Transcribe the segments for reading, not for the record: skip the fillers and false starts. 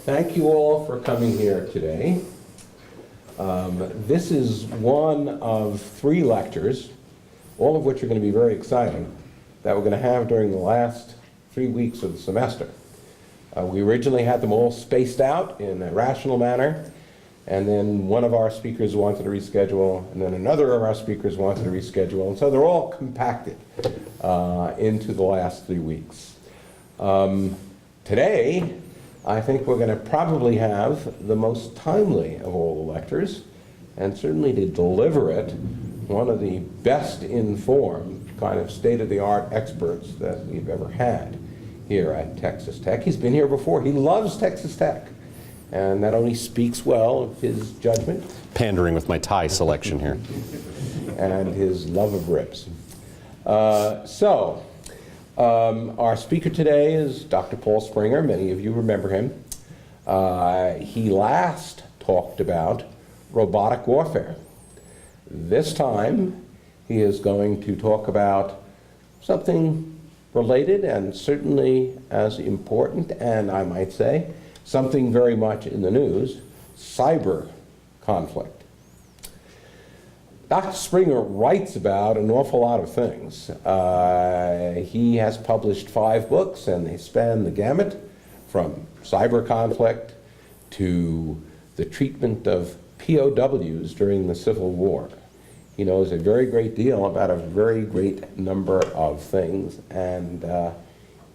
Thank you all for coming here today. This is one of 3 lectures, all of which are going to be very exciting, that we're going to have during the last 3 weeks of the semester. We originally had them all spaced out in a rational manner, and then one of our speakers wanted to reschedule, and then another of our speakers wanted to reschedule, and so they're all compacted into the last 3 weeks. Today, I think we're going to probably have the most timely of all the lectures, and certainly to deliver it, one of the best informed, kind of state-of-the-art experts that we've ever had here at Texas Tech. He's been here before. He loves Texas Tech, and that only speaks well of his judgment. Pandering with my tie selection here. And his love of ribs. Our speaker today is Dr. Paul Springer. Many of you remember him. He last talked about robotic warfare. This time, he is going to talk about something related and certainly as important, and I might say, something very much in the news, cyber conflict. Dr. Springer writes about an awful lot of things. He has published 5 books, and they span the gamut from cyber conflict to the treatment of POWs during the Civil War. He knows a very great deal about a very great number of things, and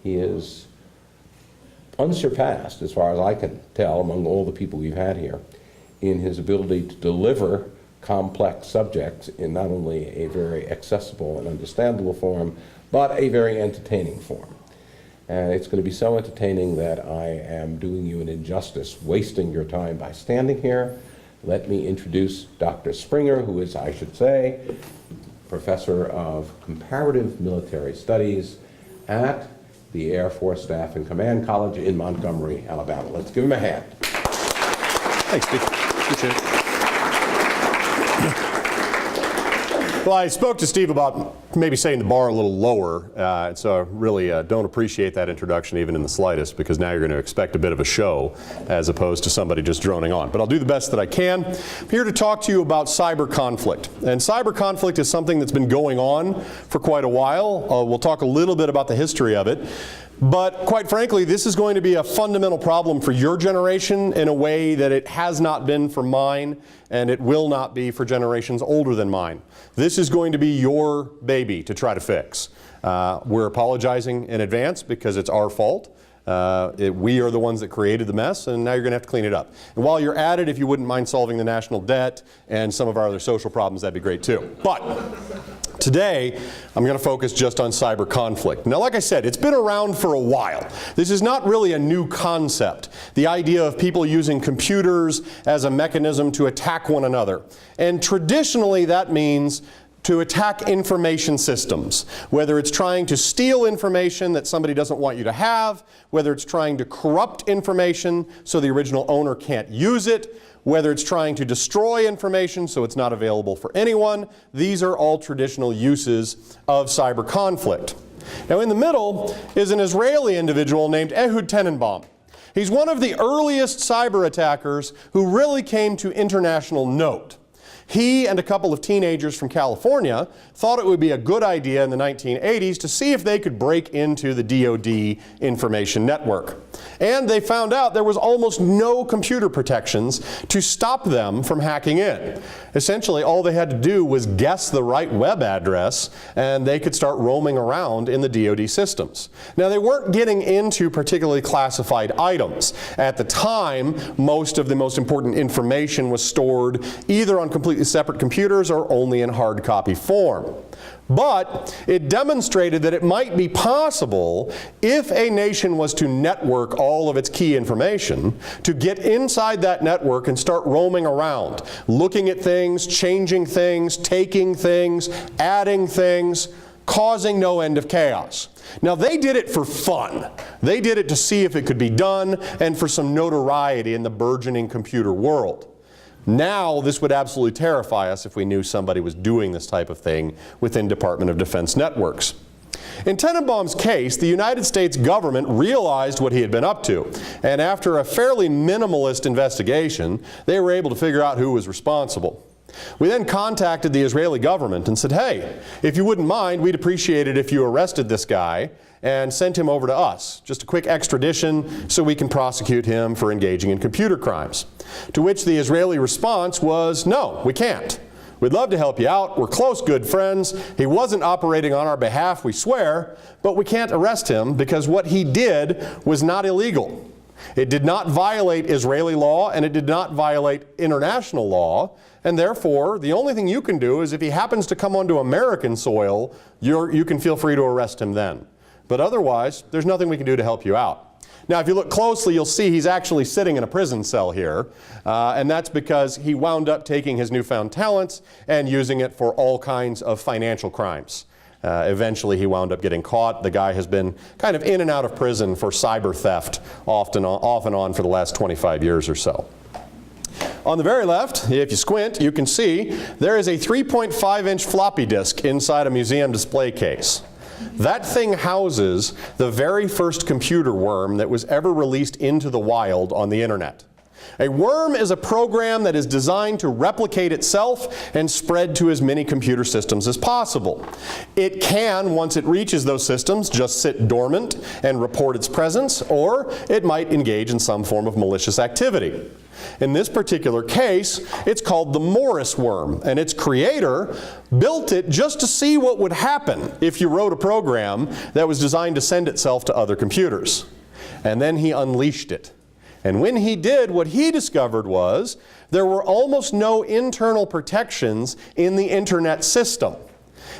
he is unsurpassed, as far as I can tell, among all the people we've had here, in his ability to deliver complex subjects in not only a very accessible and understandable form, but a very entertaining form. And it's going to be so entertaining that I am doing you an injustice, wasting your time by standing here. Let me introduce Dr. Springer, who is, I should say, Professor of Comparative Military Studies at the Air Force Staff and Command College in Montgomery, Alabama. Let's give him a hand. Thanks, Steve. Appreciate it. Well, I spoke to Steve about maybe setting the bar a little lower, so I really don't appreciate that introduction even in the slightest, because now you're going to expect a bit of a show as opposed to somebody just droning on. But I'll do the best that I can. I'm here to talk to you about cyber conflict. And cyber conflict is something that's been going on for quite a while. We'll talk a little bit about the history of it. But quite frankly, this is going to be a fundamental problem for your generation in a way that it has not been for mine, and it will not be for generations older than mine. This is going to be your baby to try to fix. We're apologizing in advance because it's our fault. We are the ones that created the mess, and now you're going to have to clean it up. And while you're at it, if you wouldn't mind solving the national debt and some of our other social problems, that'd be great too. But today, I'm going to focus just on cyber conflict. Now, like I said, it's been around for a while. This is not really a new concept, the idea of people using computers as a mechanism to attack one another. And traditionally, that means to attack information systems, whether it's trying to steal information that somebody doesn't want you to have, whether it's trying to corrupt information so the original owner can't use it, whether it's trying to destroy information so it's not available for anyone. These are all traditional uses of cyber conflict. Now, in the middle is an Israeli individual named Ehud Tenenbaum. He's one of the earliest cyber attackers who really came to international note. He and a couple of teenagers from California thought it would be a good idea in the 1980s to see if they could break into the DoD information network. And they found out there was almost no computer protections to stop them from hacking in. Essentially, all they had to do was guess the right web address, and they could start roaming around in the DoD systems. Now, they weren't getting into particularly classified items. At the time, most of the most important information was stored either on completely separate computers or only in hard copy form. But it demonstrated that it might be possible, if a nation was to network all of its key information, to get inside that network and start roaming around, looking at things, changing things, taking things, adding things, causing no end of chaos. Now, they did it for fun. They did it to see if it could be done and for some notoriety in the burgeoning computer world. Now, this would absolutely terrify us if we knew somebody was doing this type of thing within Department of Defense networks. In Tenenbaum's case, the United States government realized what he had been up to, and after a fairly minimalist investigation, they were able to figure out who was responsible. We then contacted the Israeli government and said, hey, if you wouldn't mind, we'd appreciate it if you arrested this guy and sent him over to us. Just a quick extradition so we can prosecute him for engaging in computer crimes. To which the Israeli response was, no, we can't. We'd love to help you out. We're close, good friends. He wasn't operating on our behalf, we swear, but we can't arrest him because what he did was not illegal. It did not violate Israeli law, and it did not violate international law, and therefore, the only thing you can do is if he happens to come onto American soil, you can feel free to arrest him then. But otherwise, there's nothing we can do to help you out. Now, if you look closely, you'll see he's actually sitting in a prison cell here, and that's because he wound up taking his newfound talents and using it for all kinds of financial crimes. Eventually, he wound up getting caught. The guy has been kind of in and out of prison for cyber theft off and on for the last 25 years or so. On the very left, if you squint, you can see there is a 3.5-inch floppy disk inside a museum display case. That thing houses the very first computer worm that was ever released into the wild on the internet. A worm is a program that is designed to replicate itself and spread to as many computer systems as possible. It can, once it reaches those systems, just sit dormant and report its presence, or it might engage in some form of malicious activity. In this particular case, it's called the Morris worm, and its creator built it just to see what would happen if you wrote a program that was designed to send itself to other computers. And then he unleashed it. And when he did, what he discovered was there were almost no internal protections in the internet system.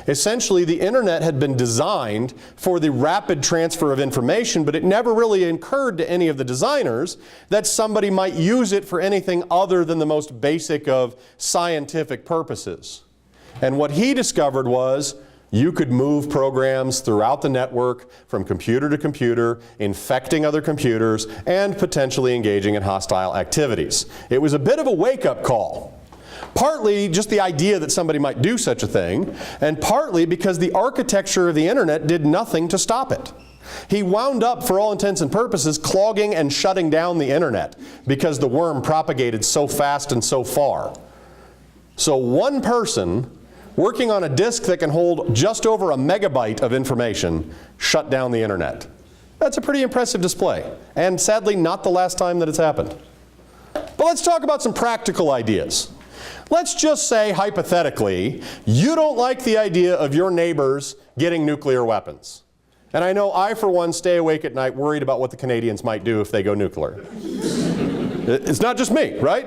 Essentially, the internet had been designed for the rapid transfer of information, but it never really occurred to any of the designers that somebody might use it for anything other than the most basic of scientific purposes. And what he discovered was you could move programs throughout the network from computer to computer, infecting other computers, and potentially engaging in hostile activities. It was a bit of a wake-up call. Partly just the idea that somebody might do such a thing, and partly because the architecture of the internet did nothing to stop it. He wound up, for all intents and purposes, clogging and shutting down the internet because the worm propagated so fast and so far. So one person working on a disk that can hold just over a megabyte of information shut down the internet. That's a pretty impressive display, and sadly not the last time that it's happened. But let's talk about some practical ideas. Let's just say, hypothetically, you don't like the idea of your neighbors getting nuclear weapons. And I know I, for one, stay awake at night worried about what the Canadians might do if they go nuclear. It's not just me, right?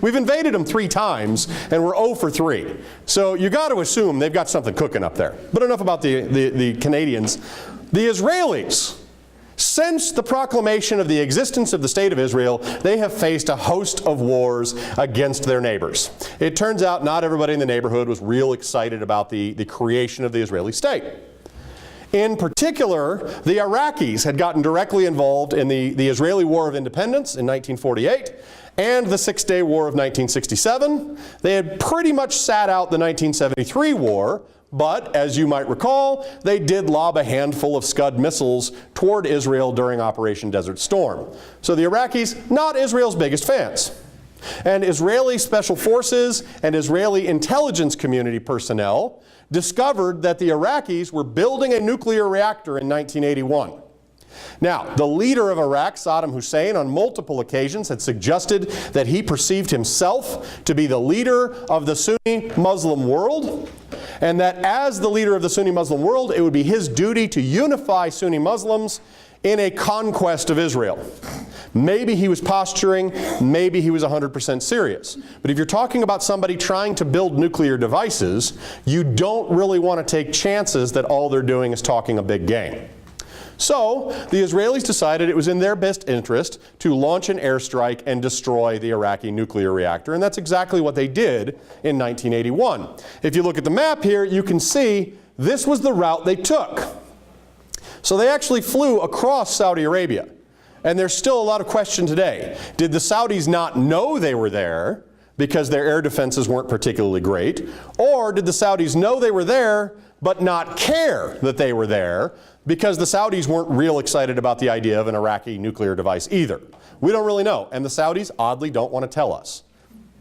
We've invaded them 3 times, and we're 0 for 3. So you got to assume they've got something cooking up there. But enough about the Canadians. The Israelis, since the proclamation of the existence of the State of Israel, they have faced a host of wars against their neighbors. It turns out not everybody in the neighborhood was real excited about the creation of the Israeli state. In particular, the Iraqis had gotten directly involved in the Israeli War of Independence in 1948 and the Six-Day War of 1967. They had pretty much sat out the 1973 war, but as you might recall, they did lob a handful of Scud missiles toward Israel during Operation Desert Storm. So the Iraqis, not Israel's biggest fans. And Israeli special forces and Israeli intelligence community personnel discovered that the Iraqis were building a nuclear reactor in 1981. Now, the leader of Iraq, Saddam Hussein, on multiple occasions had suggested that he perceived himself to be the leader of the Sunni Muslim world, and that as the leader of the Sunni Muslim world, it would be his duty to unify Sunni Muslims in a conquest of Israel. Maybe he was posturing, maybe he was 100% serious. But if you're talking about somebody trying to build nuclear devices, you don't really want to take chances that all they're doing is talking a big game. So the Israelis decided it was in their best interest to launch an airstrike and destroy the Iraqi nuclear reactor, and that's exactly what they did in 1981. If you look at the map here, you can see this was the route they took. So they actually flew across Saudi Arabia, and there's still a lot of question today. Did the Saudis not know they were there because their air defenses weren't particularly great, or did the Saudis know they were there but not care that they were there, because the Saudis weren't real excited about the idea of an Iraqi nuclear device either. We don't really know, and the Saudis oddly don't want to tell us.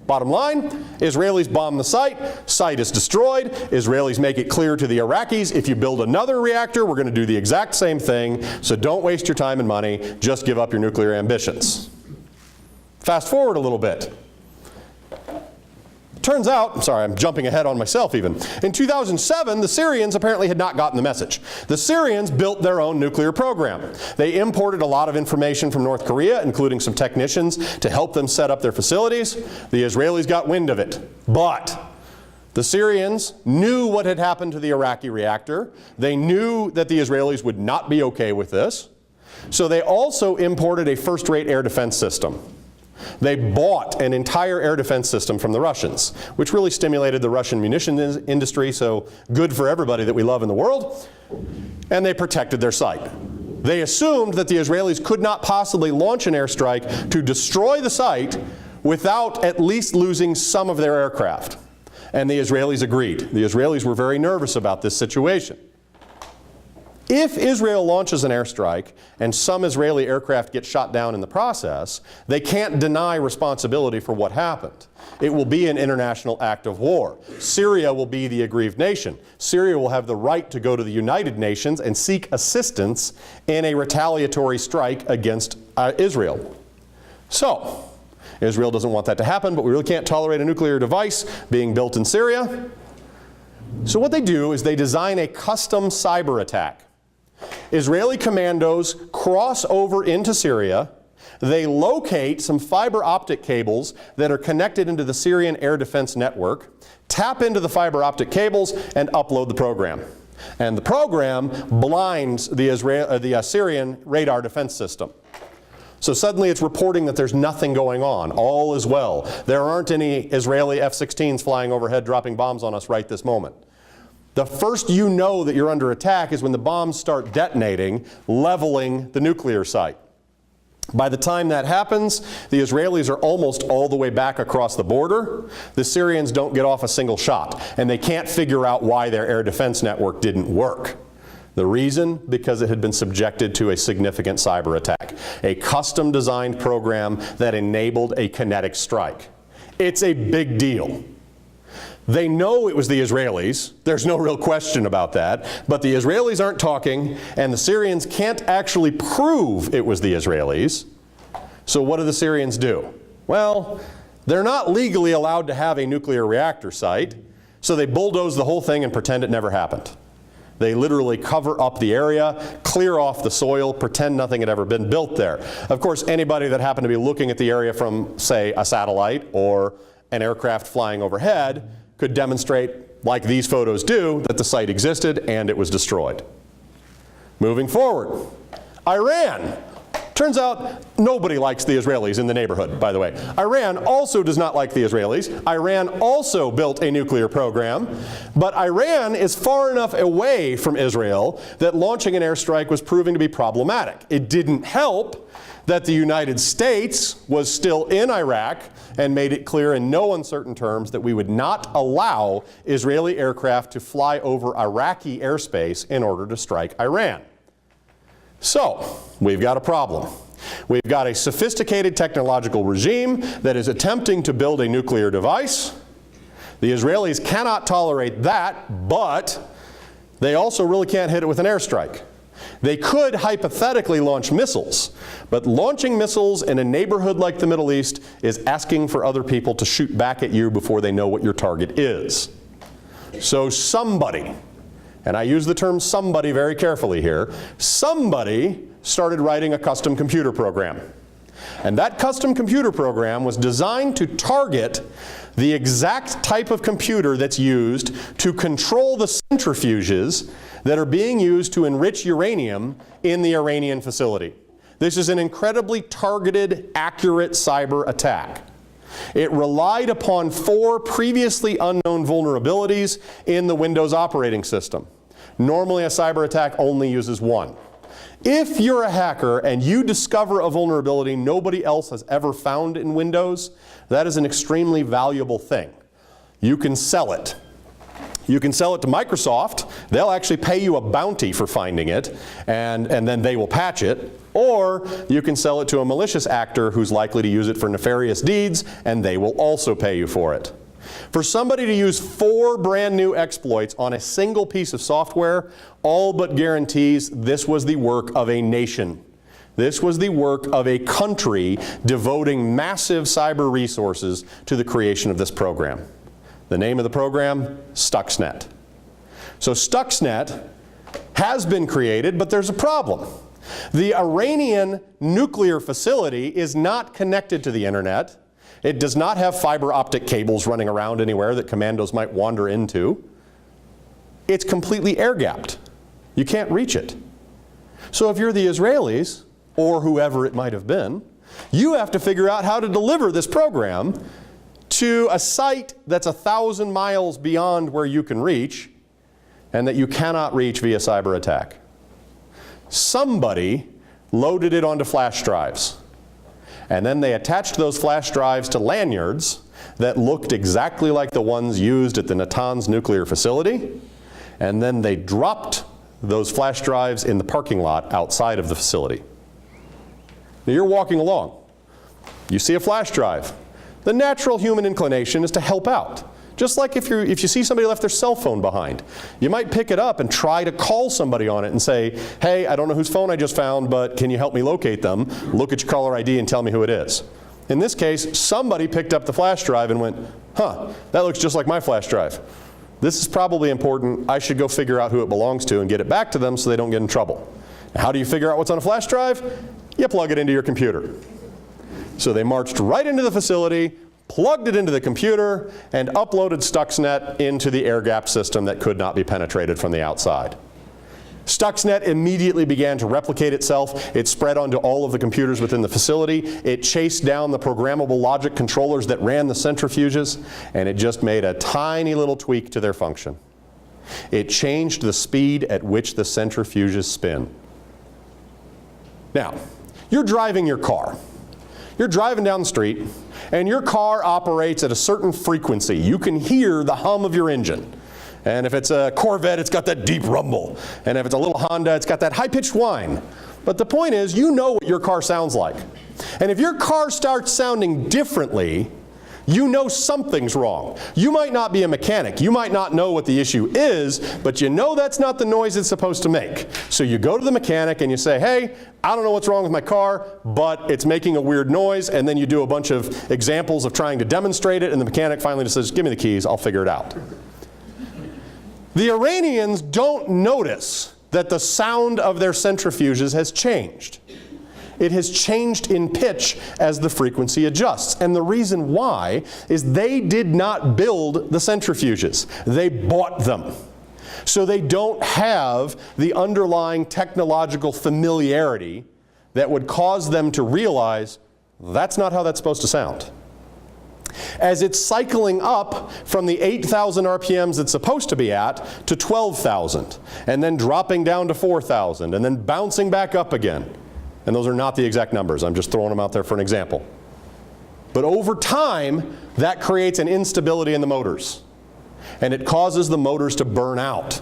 Bottom line, Israelis bomb the site is destroyed, Israelis make it clear to the Iraqis, if you build another reactor, we're going to do the exact same thing, so don't waste your time and money, just give up your nuclear ambitions. Fast forward a little bit. Turns out, sorry, I'm jumping ahead on myself even. In 2007, the Syrians apparently had not gotten the message. The Syrians built their own nuclear program. They imported a lot of information from North Korea, including some technicians, to help them set up their facilities. The Israelis got wind of it. But the Syrians knew what had happened to the Iraqi reactor. They knew that the Israelis would not be okay with this. So they also imported a first-rate air defense system. They bought an entire air defense system from the Russians, which really stimulated the Russian munitions industry, so good for everybody that we love in the world. And they protected their site. They assumed that the Israelis could not possibly launch an airstrike to destroy the site without at least losing some of their aircraft. And the Israelis agreed. The Israelis were very nervous about this situation. If Israel launches an airstrike and some Israeli aircraft get shot down in the process, they can't deny responsibility for what happened. It will be an international act of war. Syria will be the aggrieved nation. Syria will have the right to go to the United Nations and seek assistance in a retaliatory strike against Israel. So, Israel doesn't want that to happen, but we really can't tolerate a nuclear device being built in Syria. So what they do is they design a custom cyber attack. Israeli commandos cross over into Syria. They locate some fiber optic cables that are connected into the Syrian air defense network, tap into the fiber optic cables, and upload the program. And the program blinds the Syrian radar defense system. So suddenly it's reporting that there's nothing going on. All is well. There aren't any Israeli F-16s flying overhead dropping bombs on us right this moment. The first you know that you're under attack is when the bombs start detonating, leveling the nuclear site. By the time that happens, the Israelis are almost all the way back across the border. The Syrians don't get off a single shot, and they can't figure out why their air defense network didn't work. The reason? Because it had been subjected to a significant cyber attack, a custom-designed program that enabled a kinetic strike. It's a big deal. They know it was the Israelis. There's no real question about that. But the Israelis aren't talking, and the Syrians can't actually prove it was the Israelis. So what do the Syrians do? Well, they're not legally allowed to have a nuclear reactor site, so they bulldoze the whole thing and pretend it never happened. They literally cover up the area, clear off the soil, pretend nothing had ever been built there. Of course, anybody that happened to be looking at the area from, say, a satellite or an aircraft flying overhead could demonstrate, like these photos do, that the site existed and it was destroyed. Moving forward, Iran. Turns out nobody likes the Israelis in the neighborhood, by the way. Iran also does not like the Israelis. Iran also built a nuclear program, but Iran is far enough away from Israel that launching an airstrike was proving to be problematic. It didn't help that the United States was still in Iraq and made it clear in no uncertain terms that we would not allow Israeli aircraft to fly over Iraqi airspace in order to strike Iran. So, we've got a problem. We've got a sophisticated technological regime that is attempting to build a nuclear device. The Israelis cannot tolerate that, but they also really can't hit it with an airstrike. They could hypothetically launch missiles, but launching missiles in a neighborhood like the Middle East is asking for other people to shoot back at you before they know what your target is. So somebody, and I use the term somebody very carefully here, somebody started writing a custom computer program. And that custom computer program was designed to target the exact type of computer that's used to control the centrifuges that are being used to enrich uranium in the Iranian facility. This is an incredibly targeted, accurate cyber attack. It relied upon 4 previously unknown vulnerabilities in the Windows operating system. Normally, a cyber attack only uses 1. If you're a hacker and you discover a vulnerability nobody else has ever found in Windows, that is an extremely valuable thing. You can sell it. You can sell it to Microsoft. They'll actually pay you a bounty for finding it, and then they will patch it. Or you can sell it to a malicious actor who's likely to use it for nefarious deeds, and they will also pay you for it. For somebody to use 4 brand new exploits on a single piece of software all but guarantees this was the work of a nation. This was the work of a country devoting massive cyber resources to the creation of this program. The name of the program, Stuxnet. So Stuxnet has been created, but there's a problem. The Iranian nuclear facility is not connected to the internet. It does not have fiber optic cables running around anywhere that commandos might wander into. It's completely air-gapped. You can't reach it. So if you're the Israelis, or whoever it might have been, you have to figure out how to deliver this program to a site that's 1,000 miles beyond where you can reach, and that you cannot reach via cyber attack. Somebody loaded it onto flash drives, and then they attached those flash drives to lanyards that looked exactly like the ones used at the Natanz nuclear facility, and then they dropped those flash drives in the parking lot outside of the facility. Now you're walking along. You see a flash drive. The natural human inclination is to help out. Just like if you see somebody left their cell phone behind. You might pick it up and try to call somebody on it and say, hey, I don't know whose phone I just found, but can you help me locate them? Look at your caller ID and tell me who it is. In this case, somebody picked up the flash drive and went, huh, that looks just like my flash drive. This is probably important. I should go figure out who it belongs to and get it back to them so they don't get in trouble. Now, how do you figure out what's on a flash drive? You plug it into your computer. So they marched right into the facility, plugged it into the computer, and uploaded Stuxnet into the air-gapped system that could not be penetrated from the outside. Stuxnet immediately began to replicate itself. It spread onto all of the computers within the facility. It chased down the programmable logic controllers that ran the centrifuges, and it just made a tiny little tweak to their function. It changed the speed at which the centrifuges spin. Now, you're driving your car. You're driving down the street, and your car operates at a certain frequency. You can hear the hum of your engine. And if it's a Corvette, it's got that deep rumble. And if it's a little Honda, it's got that high-pitched whine. But the point is, you know what your car sounds like. And if your car starts sounding differently, you know something's wrong. You might not be a mechanic. You might not know what the issue is, but you know that's not the noise it's supposed to make. So you go to the mechanic and you say, hey, I don't know what's wrong with my car, but it's making a weird noise. And then you do a bunch of examples of trying to demonstrate it, and the mechanic finally just says, give me the keys, I'll figure it out. The Iranians don't notice that the sound of their centrifuges has changed. It has changed in pitch as the frequency adjusts. And the reason why is they did not build the centrifuges. They bought them. So they don't have the underlying technological familiarity that would cause them to realize that's not how that's supposed to sound. As it's cycling up from the 8,000 RPMs it's supposed to be at to 12,000, and then dropping down to 4,000, and then bouncing back up again. And those are not the exact numbers. I'm just throwing them out there for an example. But over time, that creates an instability in the motors. And it causes the motors to burn out.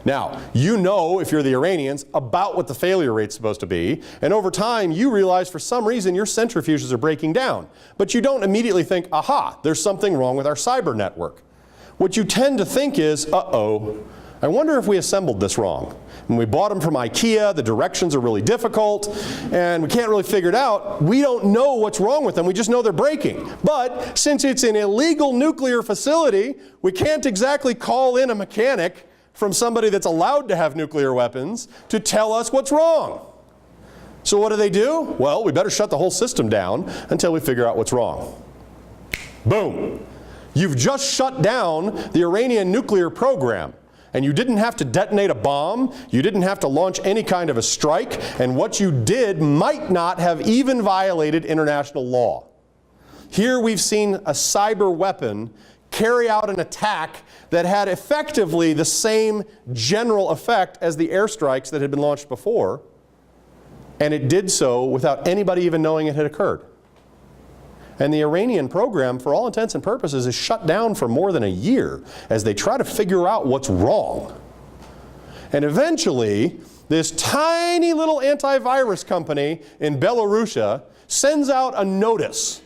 Now, you know, if you're the Iranians, about what the failure rate's supposed to be. And over time, you realize for some reason your centrifuges are breaking down. But you don't immediately think, aha, there's something wrong with our cyber network. What you tend to think is, uh-oh, I wonder if we assembled this wrong. When we bought them from IKEA, the directions are really difficult, and we can't really figure it out. We don't know what's wrong with them. We just know they're breaking. But since it's an illegal nuclear facility, we can't exactly call in a mechanic from somebody that's allowed to have nuclear weapons to tell us what's wrong. So what do? Well, we better shut the whole system down until we figure out what's wrong. Boom. You've just shut down the Iranian nuclear program. And you didn't have to detonate a bomb, you didn't have to launch any kind of a strike, and what you did might not have even violated international law. Here we've seen a cyber weapon carry out an attack that had effectively the same general effect as the airstrikes that had been launched before, and it did so without anybody even knowing it had occurred. And the Iranian program, for all intents and purposes, is shut down for more than a year as they try to figure out what's wrong. And eventually, this tiny little antivirus company in Belarusia sends out a notice.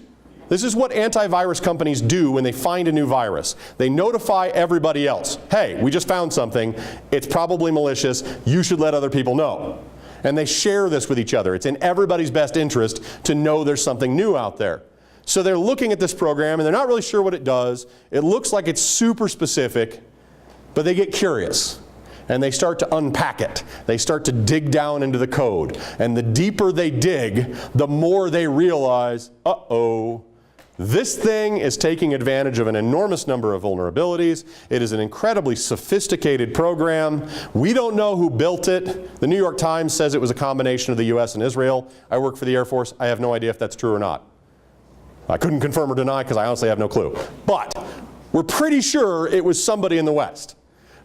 This is what antivirus companies do when they find a new virus. They notify everybody else. Hey, we just found something. It's probably malicious. You should let other people know. And they share this with each other. It's in everybody's best interest to know there's something new out there. So they're looking at this program and they're not really sure what it does. It looks like it's super specific, but they get curious. And they start to unpack it. They start to dig down into the code. And the deeper they dig, the more they realize, uh-oh, this thing is taking advantage of an enormous number of vulnerabilities. It is an incredibly sophisticated program. We don't know who built it. The New York Times says it was a combination of the US and Israel. I work for the Air Force. I have no idea if that's true or not. I couldn't confirm or deny because I honestly have no clue. But we're pretty sure it was somebody in the West.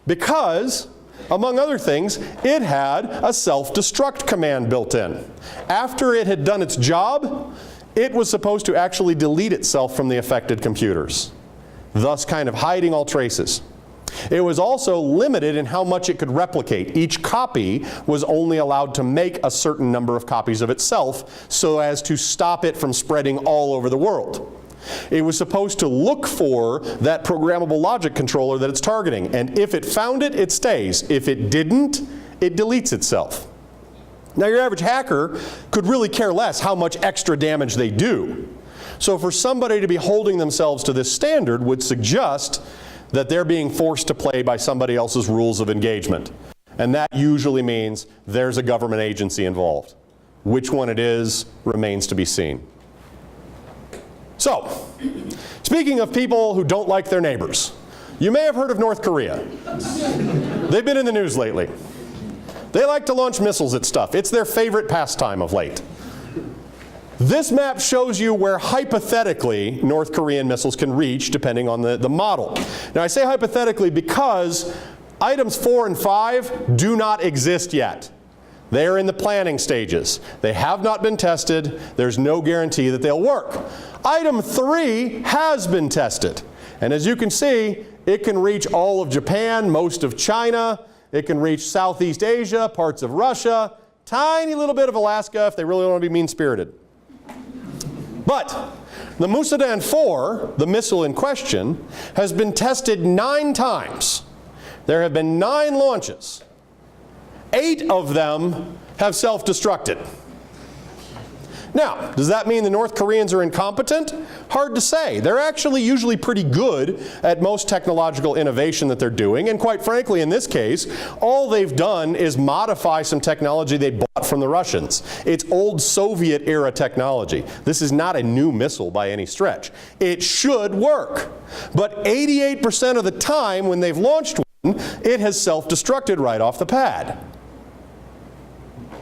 Because, among other things, it had a self-destruct command built in. After it had done its job, it was supposed to actually delete itself from the affected computers, thus kind of hiding all traces. It was also limited in how much it could replicate. Each copy was only allowed to make a certain number of copies of itself so as to stop it from spreading all over the world. It was supposed to look for that programmable logic controller that it's targeting, and if it found it, it stays. If it didn't, it deletes itself. Now, your average hacker could really care less how much extra damage they do. So for somebody to be holding themselves to this standard would suggest that they're being forced to play by somebody else's rules of engagement. And that usually means there's a government agency involved. Which one it is remains to be seen. So, speaking of people who don't like their neighbors, you may have heard of North Korea. They've been in the news lately. They like to launch missiles at stuff. It's their favorite pastime of late. This map shows you where hypothetically North Korean missiles can reach depending on the model. Now I say hypothetically because items 4 and 5 do not exist yet. They are in the planning stages. They have not been tested. There's no guarantee that they'll work. Item 3 has been tested. And as you can see, it can reach all of Japan, most of China. It can reach Southeast Asia, parts of Russia, tiny little bit of Alaska if they really want to be mean-spirited. But the Musadan 4, the missile in question, has been tested 9 times. There have been 9 launches. 8 of them have self-destructed. Now, does that mean the North Koreans are incompetent? Hard to say. They're actually usually pretty good at most technological innovation that they're doing, and quite frankly, in this case, all they've done is modify some technology they bought from the Russians. It's old Soviet-era technology. This is not a new missile by any stretch. It should work, but 88% of the time when they've launched one, it has self-destructed right off the pad.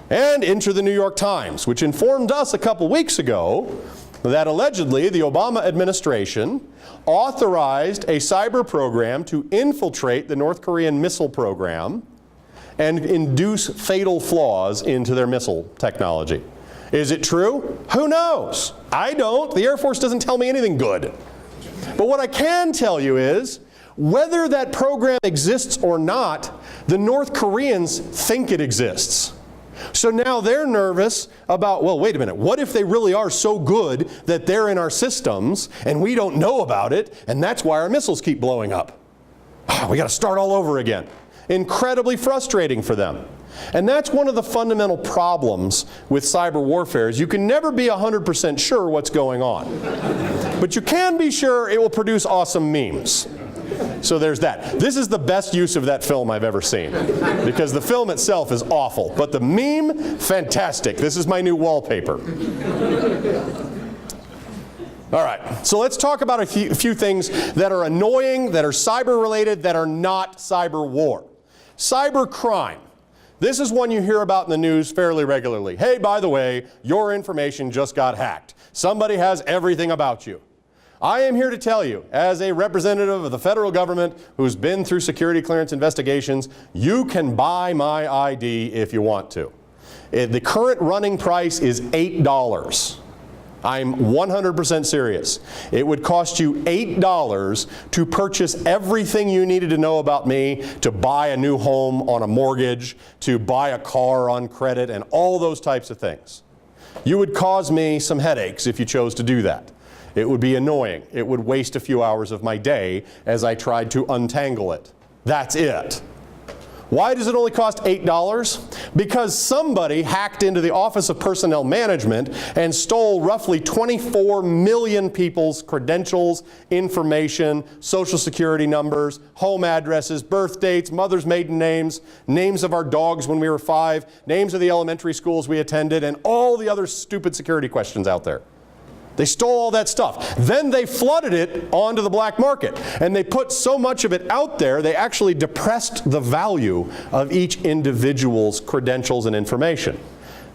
And enter the New York Times, which informed us a couple weeks ago that allegedly the Obama administration authorized a cyber program to infiltrate the North Korean missile program and induce fatal flaws into their missile technology. Is it true? Who knows? I don't. The Air Force doesn't tell me anything good. But what I can tell you is, whether that program exists or not, the North Koreans think it exists. So now they're nervous about, well, wait a minute, what if they really are so good that they're in our systems and we don't know about it, and that's why our missiles keep blowing up? We got to start all over again. Incredibly frustrating for them. And that's one of the fundamental problems with cyber warfare, is you can never be 100% sure what's going on. But you can be sure it will produce awesome memes. So there's that. This is the best use of that film I've ever seen, because the film itself is awful, but the meme, fantastic. This is my new wallpaper. All right, so let's talk about a few things that are annoying, that are cyber related, that are not cyber war. Cyber crime. This is one you hear about in the news fairly regularly. Hey, by the way, your information just got hacked. Somebody has everything about you. I am here to tell you, as a representative of the federal government who's been through security clearance investigations, you can buy my ID if you want to. The current running price is $8. I'm 100% serious. It would cost you $8 to purchase everything you needed to know about me, to buy a new home on a mortgage, to buy a car on credit, and all those types of things. You would cause me some headaches if you chose to do that. It would be annoying. It would waste a few hours of my day as I tried to untangle it. That's it. Why does it only cost $8? Because somebody hacked into the Office of Personnel Management and stole roughly 24 million people's credentials, information, social security numbers, home addresses, birth dates, mother's maiden names, names of our dogs when we were 5, names of the elementary schools we attended, and all the other stupid security questions out there. They stole all that stuff. Then they flooded it onto the black market. And they put so much of it out there, they actually depressed the value of each individual's credentials and information.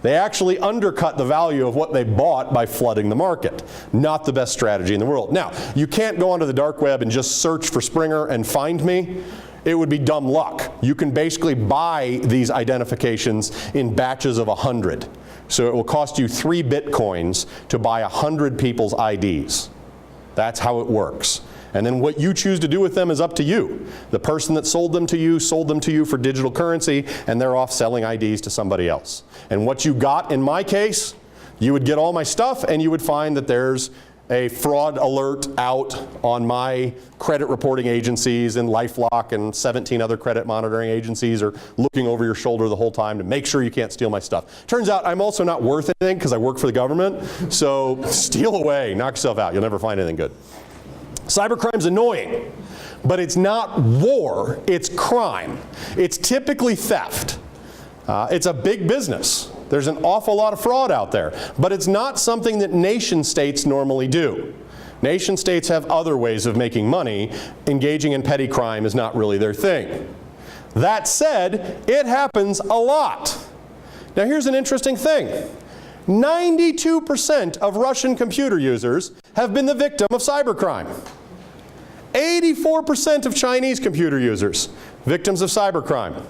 They actually undercut the value of what they bought by flooding the market. Not the best strategy in the world. Now, you can't go onto the dark web and just search for Springer and find me. It would be dumb luck. You can basically buy these identifications in batches of 100. So it will cost you 3 Bitcoins to buy 100 people's IDs. That's how it works. And then what you choose to do with them is up to you. The person that sold them to you for digital currency, and they're off selling IDs to somebody else. And what you got in my case, you would get all my stuff and you would find that there's a fraud alert out on my credit reporting agencies, and LifeLock and 17 other credit monitoring agencies are looking over your shoulder the whole time to make sure you can't steal my stuff. Turns out I'm also not worth anything because I work for the government, so steal away, knock yourself out, you'll never find anything good. Cybercrime's annoying, but it's not war, it's crime. It's typically theft. It's a big business. There's an awful lot of fraud out there, but it's not something that nation states normally do. Nation states have other ways of making money. Engaging in petty crime is not really their thing. That said, it happens a lot. Now here's an interesting thing. 92% of Russian computer users have been the victim of cybercrime. 84% of Chinese computer users, victims of cybercrime.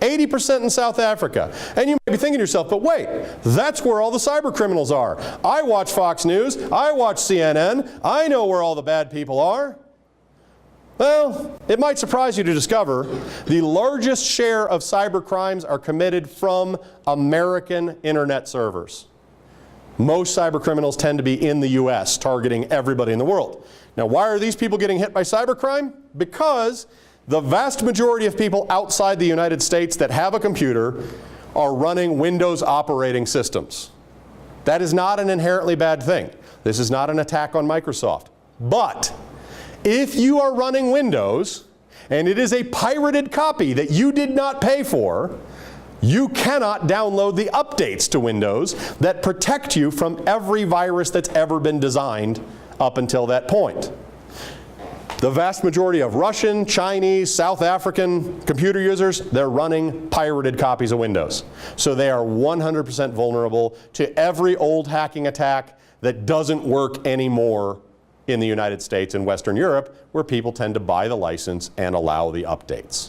80% in South Africa. And you might be thinking to yourself, but wait, that's where all the cyber criminals are. I watch Fox News, I watch CNN, I know where all the bad people are. Well, it might surprise you to discover the largest share of cyber crimes are committed from American internet servers. Most cyber criminals tend to be in the US, targeting everybody in the world. Now, why are these people getting hit by cybercrime? Because the vast majority of people outside the United States that have a computer are running Windows operating systems. That is not an inherently bad thing. This is not an attack on Microsoft. But if you are running Windows and it is a pirated copy that you did not pay for, you cannot download the updates to Windows that protect you from every virus that's ever been designed up until that point. The vast majority of Russian, Chinese, South African computer users, they're running pirated copies of Windows. So they are 100% vulnerable to every old hacking attack that doesn't work anymore in the United States and Western Europe, where people tend to buy the license and allow the updates.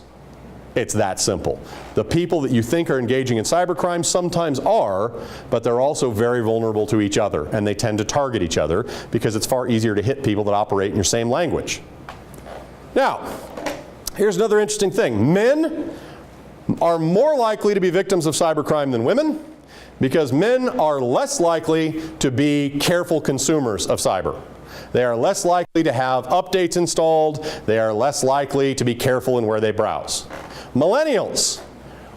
It's that simple. The people that you think are engaging in cybercrime sometimes are, but they're also very vulnerable to each other, and they tend to target each other because it's far easier to hit people that operate in your same language. Now, here's another interesting thing. Men are more likely to be victims of cybercrime than women because men are less likely to be careful consumers of cyber. They are less likely to have updates installed. They are less likely to be careful in where they browse. Millennials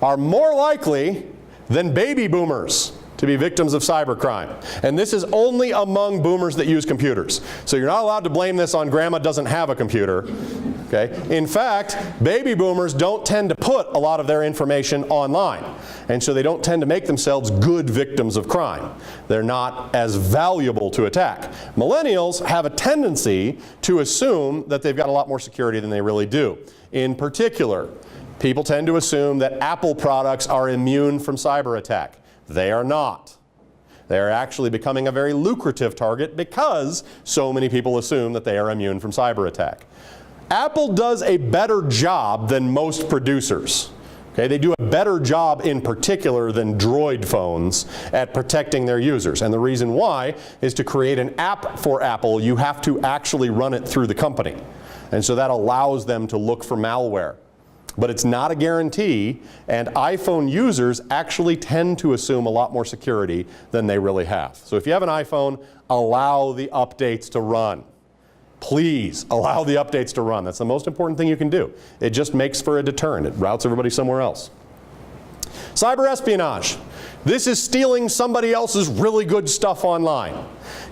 are more likely than baby boomers to be victims of cybercrime. And this is only among boomers that use computers. So you're not allowed to blame this on grandma doesn't have a computer. Okay? In fact, baby boomers don't tend to put a lot of their information online. And so they don't tend to make themselves good victims of crime. They're not as valuable to attack. Millennials have a tendency to assume that they've got a lot more security than they really do. In particular, people tend to assume that Apple products are immune from cyber attack. They are not. They are actually becoming a very lucrative target because so many people assume that they are immune from cyber attack. Apple does a better job than most producers. Okay, they do a better job in particular than Droid phones at protecting their users. And the reason why is to create an app for Apple, you have to actually run it through the company. And so that allows them to look for malware. But it's not a guarantee, and iPhone users actually tend to assume a lot more security than they really have. So if you have an iPhone, allow the updates to run. Please allow the updates to run. That's the most important thing you can do. It just makes for a deterrent. It routes everybody somewhere else. Cyber espionage. This is stealing somebody else's really good stuff online.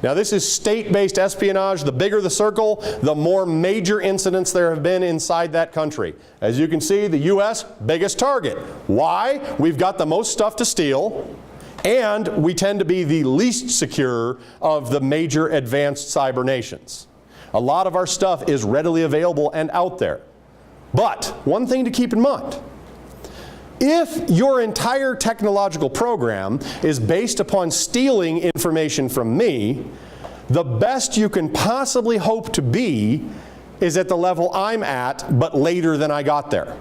Now this is state-based espionage. The bigger the circle, the more major incidents there have been inside that country. As you can see, the US, biggest target. Why? We've got the most stuff to steal, and we tend to be the least secure of the major advanced cyber nations. A lot of our stuff is readily available and out there. But one thing to keep in mind, if your entire technological program is based upon stealing information from me, the best you can possibly hope to be is at the level I'm at, but later than I got there.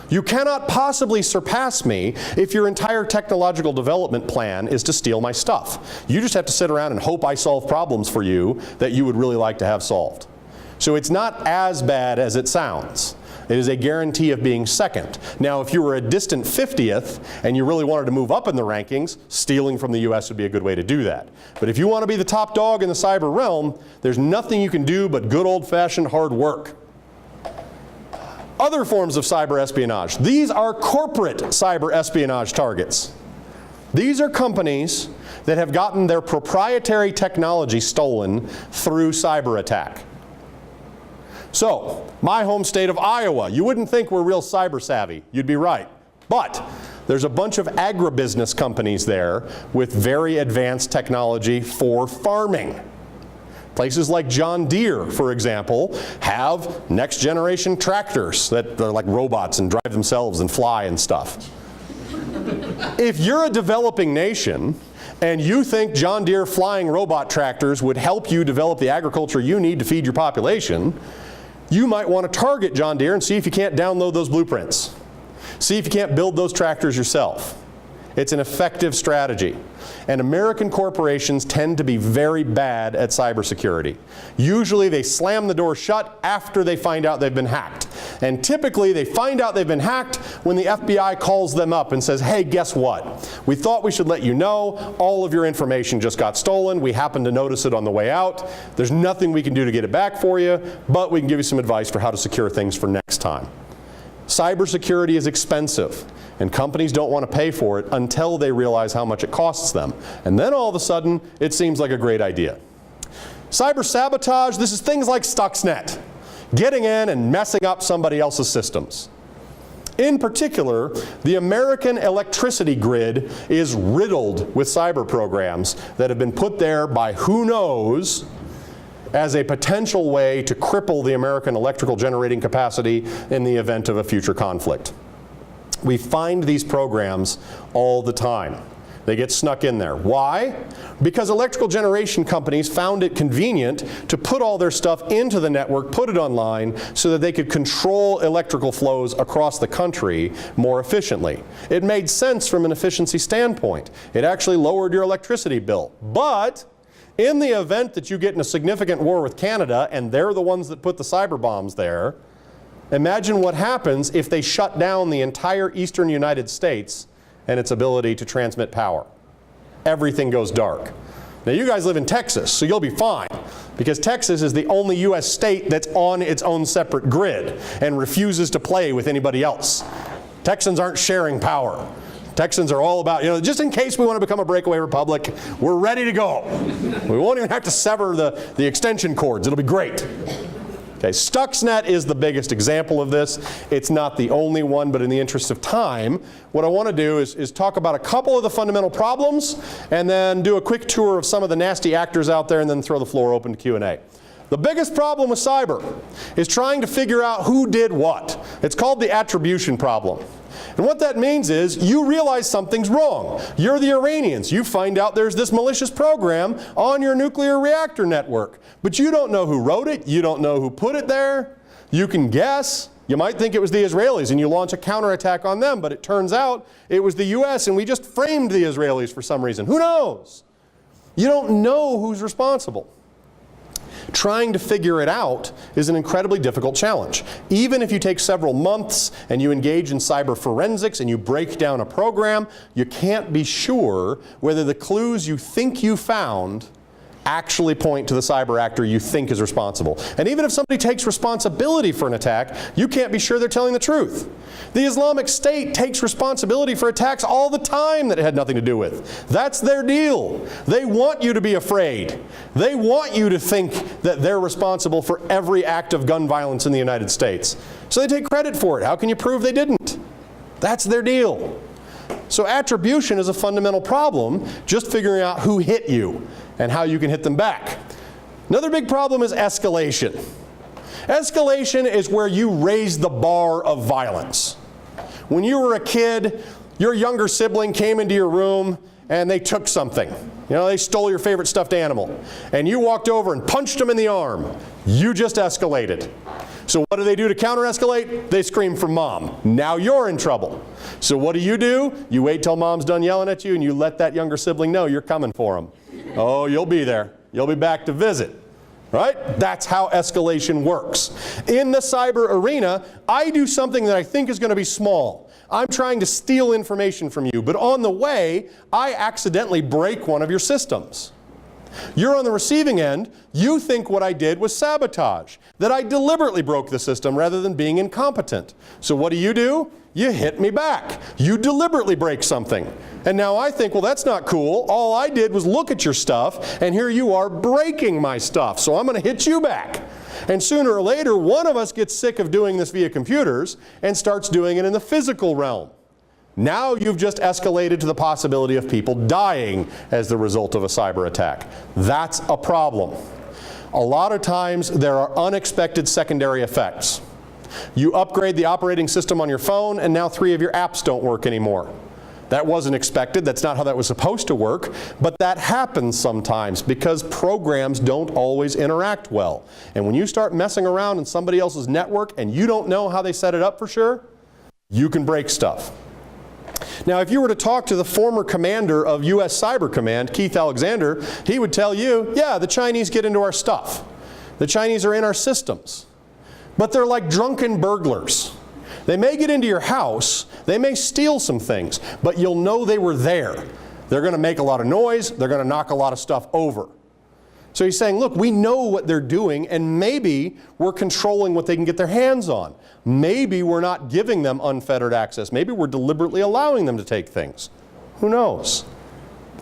You cannot possibly surpass me if your entire technological development plan is to steal my stuff. You just have to sit around and hope I solve problems for you that you would really like to have solved. So it's not as bad as it sounds. It is a guarantee of being second. Now, if you were a distant 50th and you really wanted to move up in the rankings, stealing from the US would be a good way to do that. But if you want to be the top dog in the cyber realm, there's nothing you can do but good old-fashioned hard work. Other forms of cyber espionage. These are corporate cyber espionage targets. These are companies that have gotten their proprietary technology stolen through cyber attack. So, my home state of Iowa, you wouldn't think we're real cyber savvy. You'd be right. But there's a bunch of agribusiness companies there with very advanced technology for farming. Places like John Deere, for example, have next generation tractors that are like robots and drive themselves and fly and stuff. If you're a developing nation and you think John Deere flying robot tractors would help you develop the agriculture you need to feed your population, you might want to target John Deere and see if you can't download those blueprints. See if you can't build those tractors yourself. It's an effective strategy. And American corporations tend to be very bad at cybersecurity. Usually they slam the door shut after they find out they've been hacked. And typically they find out they've been hacked when the FBI calls them up and says, hey, guess what? We thought we should let you know all of your information just got stolen. We happened to notice it on the way out. There's nothing we can do to get it back for you, but we can give you some advice for how to secure things for next time. Cybersecurity is expensive, and companies don't want to pay for it until they realize how much it costs them. And then all of a sudden, it seems like a great idea. Cyber sabotage, this is things like Stuxnet, getting in and messing up somebody else's systems. In particular, the American electricity grid is riddled with cyber programs that have been put there by who knows as a potential way to cripple the American electrical generating capacity in the event of a future conflict. We find these programs all the time. They get snuck in there. Why? Because electrical generation companies found it convenient to put all their stuff into the network, put it online, so that they could control electrical flows across the country more efficiently. It made sense from an efficiency standpoint. It actually lowered your electricity bill. But in the event that you get in a significant war with Canada, and they're the ones that put the cyber bombs there, imagine what happens if they shut down the entire eastern United States and its ability to transmit power. Everything goes dark. Now you guys live in Texas, so you'll be fine, because Texas is the only US state that's on its own separate grid and refuses to play with anybody else. Texans aren't sharing power. Texans are all about, just in case we want to become a breakaway republic, we're ready to go. We won't even have to sever the extension cords. It'll be great. Okay, Stuxnet is the biggest example of this. It's not the only one, but in the interest of time, what I want to do is talk about a couple of the fundamental problems and then do a quick tour of some of the nasty actors out there and then throw the floor open to Q&A. The biggest problem with cyber is trying to figure out who did what. It's called the attribution problem. And what that means is you realize something's wrong. You're the Iranians. You find out there's this malicious program on your nuclear reactor network. But you don't know who wrote it. You don't know who put it there. You can guess. You might think it was the Israelis and you launch a counterattack on them, but it turns out it was the US and we just framed the Israelis for some reason. Who knows? You don't know who's responsible. Trying to figure it out is an incredibly difficult challenge. Even if you take several months and you engage in cyber forensics and you break down a program, you can't be sure whether the clues you think you found actually point to the cyber actor you think is responsible. And even if somebody takes responsibility for an attack, you can't be sure they're telling the truth. The Islamic State takes responsibility for attacks all the time that it had nothing to do with. That's their deal. They want you to be afraid. They want you to think that they're responsible for every act of gun violence in the United States. So they take credit for it. How can you prove they didn't? That's their deal. So attribution is a fundamental problem, just figuring out who hit you and how you can hit them back. Another big problem is escalation. Escalation is where you raise the bar of violence. When you were a kid, your younger sibling came into your room and they took something. You know, they stole your favorite stuffed animal. And you walked over and punched them in the arm. You just escalated. So what do they do to counter-escalate? They scream for mom. Now you're in trouble. So what do? You wait till mom's done yelling at you and you let that younger sibling know you're coming for them. Oh, you'll be there. You'll be back to visit. Right? That's how escalation works. In the cyber arena, I do something that I think is going to be small. I'm trying to steal information from you, but on the way, I accidentally break one of your systems. You're on the receiving end. You think what I did was sabotage, that I deliberately broke the system rather than being incompetent. So what do? You hit me back. You deliberately break something. And now I think, well, that's not cool. All I did was look at your stuff, and here you are breaking my stuff. So I'm going to hit you back. And sooner or later, one of us gets sick of doing this via computers and starts doing it in the physical realm. Now you've just escalated to the possibility of people dying as the result of a cyber attack. That's a problem. A lot of times there are unexpected secondary effects. You upgrade the operating system on your phone and now 3 of your apps don't work anymore. That wasn't expected. That's not how that was supposed to work. But that happens sometimes because programs don't always interact well. And when you start messing around in somebody else's network and you don't know how they set it up for sure, you can break stuff. Now, if you were to talk to the former commander of US Cyber Command, Keith Alexander, he would tell you, yeah, the Chinese get into our stuff. The Chinese are in our systems. But they're like drunken burglars. They may get into your house, they may steal some things, but you'll know they were there. They're going to make a lot of noise, they're going to knock a lot of stuff over. So he's saying, look, we know what they're doing, and maybe we're controlling what they can get their hands on. Maybe we're not giving them unfettered access. Maybe we're deliberately allowing them to take things. Who knows?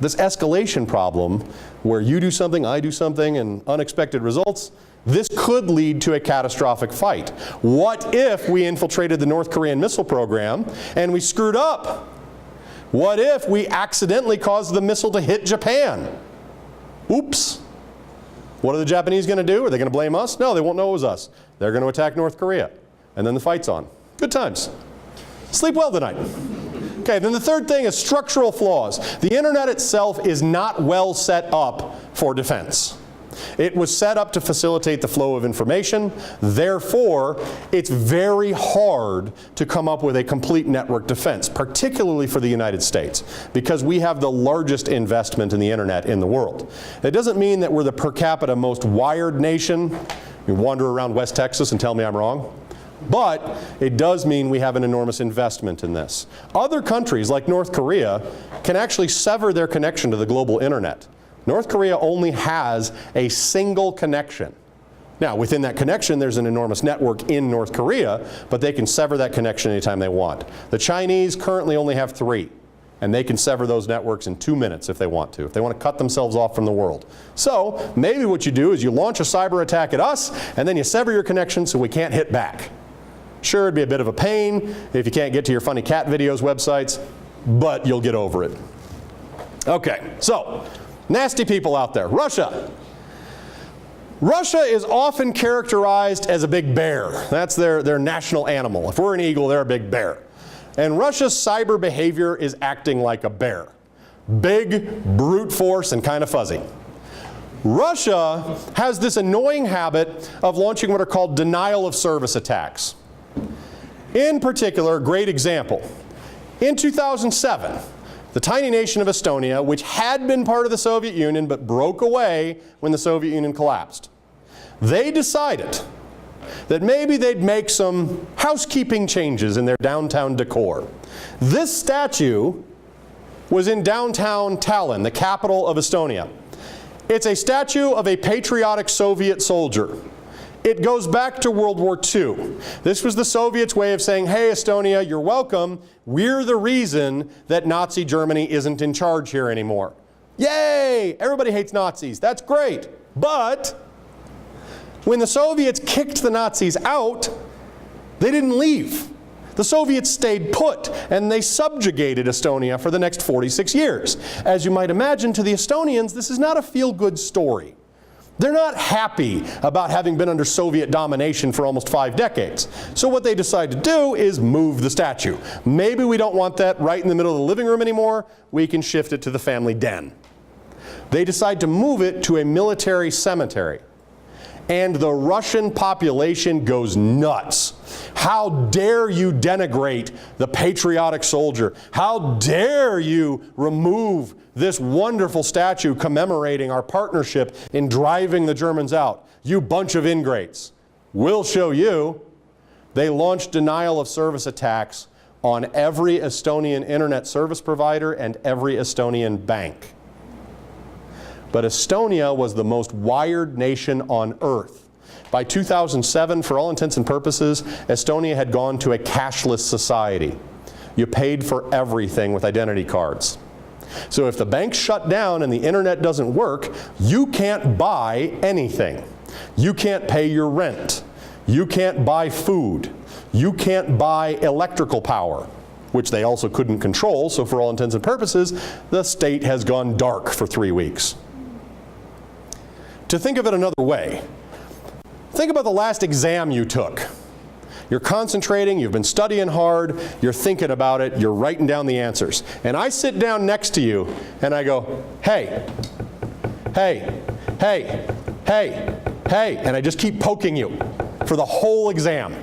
This escalation problem, where you do something, I do something, and unexpected results, this could lead to a catastrophic fight. What if we infiltrated the North Korean missile program and we screwed up? What if we accidentally caused the missile to hit Japan? Oops. What are the Japanese going to do? Are they going to blame us? No, they won't know it was us. They're going to attack North Korea. And then the fight's on. Good times. Sleep well tonight. Okay, then the third thing is structural flaws. The internet itself is not well set up for defense. It was set up to facilitate the flow of information. Therefore, it's very hard to come up with a complete network defense, particularly for the United States, because we have the largest investment in the internet in the world. It doesn't mean that we're the per capita most wired nation. You wander around West Texas and tell me I'm wrong. But it does mean we have an enormous investment in this. Other countries, like North Korea, can actually sever their connection to the global internet. North Korea only has a single connection. Now, within that connection, there's an enormous network in North Korea, but they can sever that connection anytime they want. The Chinese currently only have 3, and they can sever those networks in 2 minutes if they want to cut themselves off from the world. So, maybe what you do is you launch a cyber attack at us, and then you sever your connection so we can't hit back. Sure, it'd be a bit of a pain if you can't get to your funny cat videos websites, but you'll get over it. Okay, so, nasty people out there. Russia. Russia is often characterized as a big bear. That's their national animal. If we're an eagle, they're a big bear. And Russia's cyber behavior is acting like a bear. Big, brute force, and kind of fuzzy. Russia has this annoying habit of launching what are called denial of service attacks. In particular, a great example. In 2007, the tiny nation of Estonia, which had been part of the Soviet Union but broke away when the Soviet Union collapsed, they decided that maybe they'd make some housekeeping changes in their downtown decor. This statue was in downtown Tallinn, the capital of Estonia. It's a statue of a patriotic Soviet soldier. It goes back to World War II. This was the Soviets' way of saying, hey, Estonia, you're welcome. We're the reason that Nazi Germany isn't in charge here anymore. Yay! Everybody hates Nazis. That's great. But when the Soviets kicked the Nazis out, they didn't leave. The Soviets stayed put, and they subjugated Estonia for the next 46 years. As you might imagine, to the Estonians, this is not a feel-good story. They're not happy about having been under Soviet domination for almost 5 decades. So what they decide to do is move the statue. Maybe we don't want that right in the middle of the living room anymore. We can shift it to the family den. They decide to move it to a military cemetery. And the Russian population goes nuts. How dare you denigrate the patriotic soldier? How dare you remove this wonderful statue commemorating our partnership in driving the Germans out? You bunch of ingrates. We'll show you. They launched denial of service attacks on every Estonian internet service provider and every Estonian bank. But Estonia was the most wired nation on earth. By 2007, for all intents and purposes, Estonia had gone to a cashless society. You paid for everything with identity cards. So if the bank shut down and the internet doesn't work, you can't buy anything. You can't pay your rent. You can't buy food. You can't buy electrical power, which they also couldn't control, so for all intents and purposes, the state has gone dark for 3 weeks. To think of it another way, think about the last exam you took. You're concentrating, you've been studying hard, you're thinking about it, you're writing down the answers. And I sit down next to you and I go, hey, hey, hey, hey, hey, and I just keep poking you for the whole exam.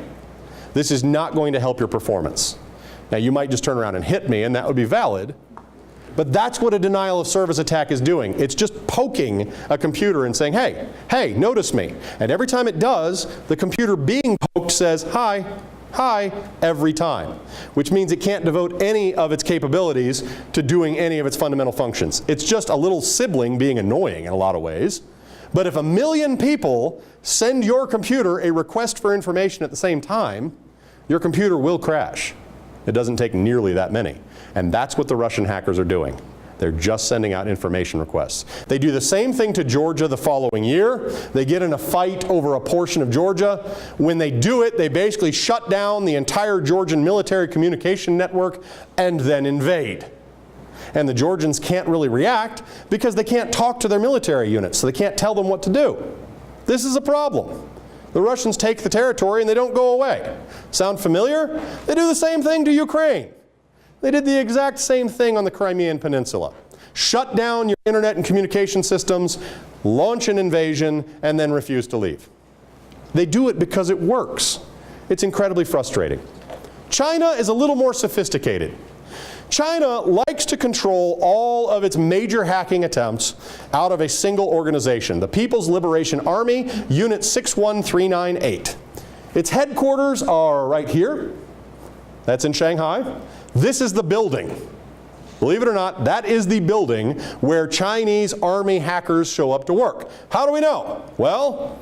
This is not going to help your performance. Now you might just turn around and hit me and that would be valid, but that's what a denial of service attack is doing. It's just poking a computer and saying, hey, hey, notice me. And every time it does, the computer being poked says, hi, hi, every time. Which means it can't devote any of its capabilities to doing any of its fundamental functions. It's just a little sibling being annoying in a lot of ways. But if 1 million people send your computer a request for information at the same time, your computer will crash. It doesn't take nearly that many. And that's what the Russian hackers are doing. They're just sending out information requests. They do the same thing to Georgia the following year. They get in a fight over a portion of Georgia. When they do it, they basically shut down the entire Georgian military communication network and then invade. And the Georgians can't really react because they can't talk to their military units, so they can't tell them what to do. This is a problem. The Russians take the territory and they don't go away. Sound familiar? They do the same thing to Ukraine. They did the exact same thing on the Crimean Peninsula. Shut down your internet and communication systems, launch an invasion, and then refuse to leave. They do it because it works. It's incredibly frustrating. China is a little more sophisticated. China likes to control all of its major hacking attempts out of a single organization, the People's Liberation Army, Unit 61398. Its headquarters are right here. That's in Shanghai. This is the building. Believe it or not, that is the building where Chinese army hackers show up to work. How do we know? Well,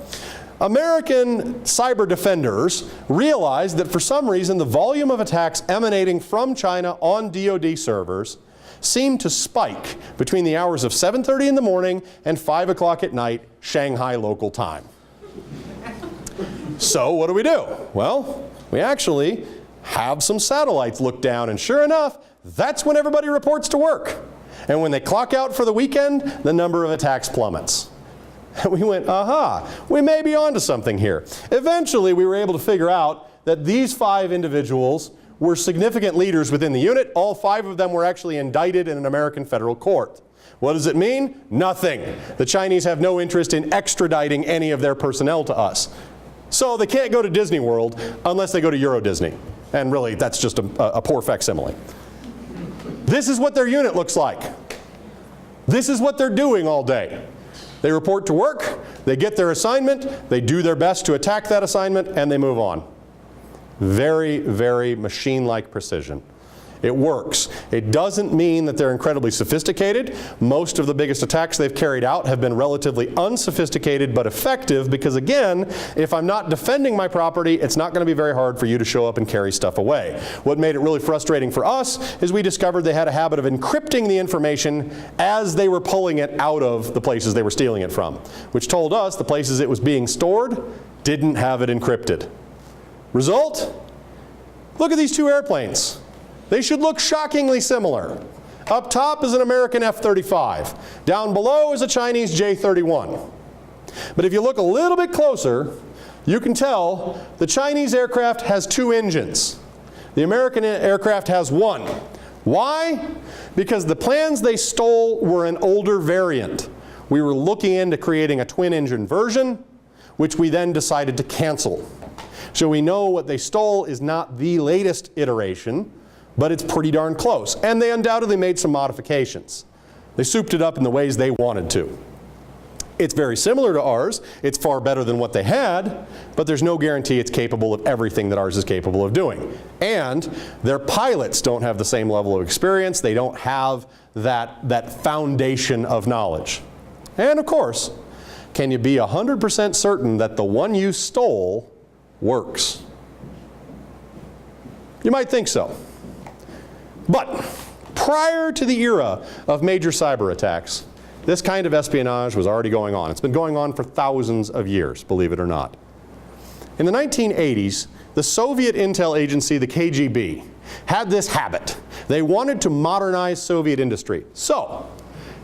American cyber defenders realized that for some reason the volume of attacks emanating from China on DoD servers seemed to spike between the hours of 7:30 in the morning and 5 o'clock at night, Shanghai local time. So what do? Well, we actually have some satellites look down, and sure enough, that's when everybody reports to work. And when they clock out for the weekend, the number of attacks plummets. And we went, aha, we may be onto something here. Eventually, we were able to figure out that these 5 individuals were significant leaders within the unit. All 5 of them were actually indicted in an American federal court. What does it mean? Nothing. The Chinese have no interest in extraditing any of their personnel to us. So they can't go to Disney World unless they go to Euro Disney. And really, that's just a poor facsimile. This is what their unit looks like. This is what they're doing all day. They report to work, they get their assignment, they do their best to attack that assignment, and they move on. Very, very machine-like precision. It works. It doesn't mean that they're incredibly sophisticated. Most of the biggest attacks they've carried out have been relatively unsophisticated but effective because, again, if I'm not defending my property, it's not going to be very hard for you to show up and carry stuff away. What made it really frustrating for us is we discovered they had a habit of encrypting the information as they were pulling it out of the places they were stealing it from, which told us the places it was being stored didn't have it encrypted. Result? Look at these two airplanes. They should look shockingly similar. Up top is an American F-35. Down below is a Chinese J-31. But if you look a little bit closer, you can tell the Chinese aircraft has 2 engines. The American aircraft has 1. Why? Because the plans they stole were an older variant. We were looking into creating a twin-engine version, which we then decided to cancel. So we know what they stole is not the latest iteration, but it's pretty darn close. And they undoubtedly made some modifications. They souped it up in the ways they wanted to. It's very similar to ours. It's far better than what they had, but there's no guarantee it's capable of everything that ours is capable of doing. And their pilots don't have the same level of experience. They don't have that foundation of knowledge. And of course, can you be 100% certain that the one you stole works? You might think so. But prior to the era of major cyber attacks, this kind of espionage was already going on. It's been going on for thousands of years, believe it or not. In the 1980s, the Soviet intel agency, the KGB, had this habit. They wanted to modernize Soviet industry. So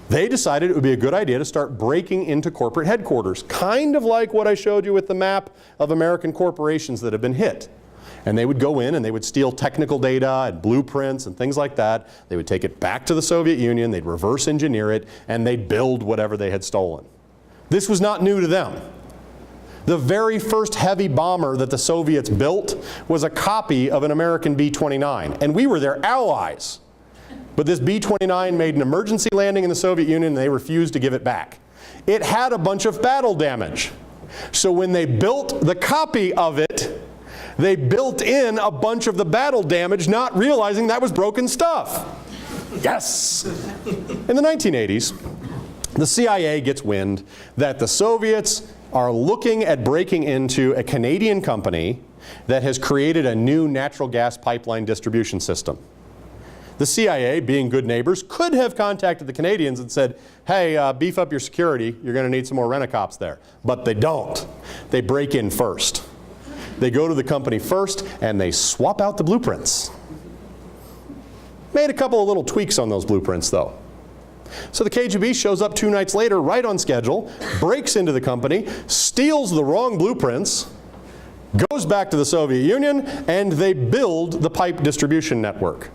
they decided it would be a good idea to start breaking into corporate headquarters, kind of like what I showed you with the map of American corporations that have been hit. And they would go in and they would steal technical data and blueprints and things like that. They would take it back to the Soviet Union, they'd reverse engineer it, and they'd build whatever they had stolen. This was not new to them. The very first heavy bomber that the Soviets built was a copy of an American B-29, and we were their allies. But this B-29 made an emergency landing in the Soviet Union and they refused to give it back. It had a bunch of battle damage. So when they built the copy of it, they built in a bunch of the battle damage, not realizing that was broken stuff. Yes! In the 1980s, the CIA gets wind that the Soviets are looking at breaking into a Canadian company that has created a new natural gas pipeline distribution system. The CIA, being good neighbors, could have contacted the Canadians and said, hey, beef up your security, you're going to need some more rent-a-cops there. But they don't. They break in first. They go to the company first and they swap out the blueprints. Made a couple of little tweaks on those blueprints though. So the KGB shows up 2 nights later, right on schedule, breaks into the company, steals the wrong blueprints, goes back to the Soviet Union, and they build the pipe distribution network.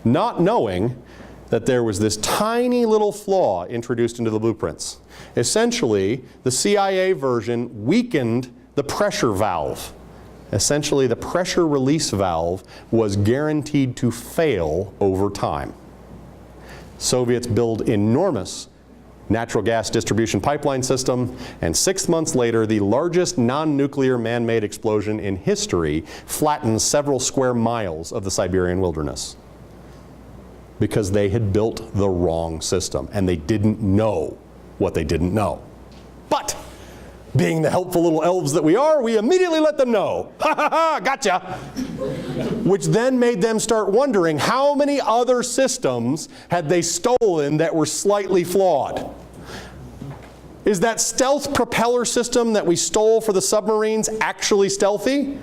Not knowing that there was this tiny little flaw introduced into the blueprints. Essentially, the CIA version weakened the pressure valve. Essentially, the pressure release valve was guaranteed to fail over time. Soviets build enormous natural gas distribution pipeline system, and 6 months later, the largest non-nuclear man-made explosion in history flattens several square miles of the Siberian wilderness. Because they had built the wrong system, and they didn't know what they didn't know. But being the helpful little elves that we are, we immediately let them know. Ha ha ha, gotcha! Which then made them start wondering how many other systems had they stolen that were slightly flawed. Is that stealth propeller system that we stole for the submarines actually stealthy?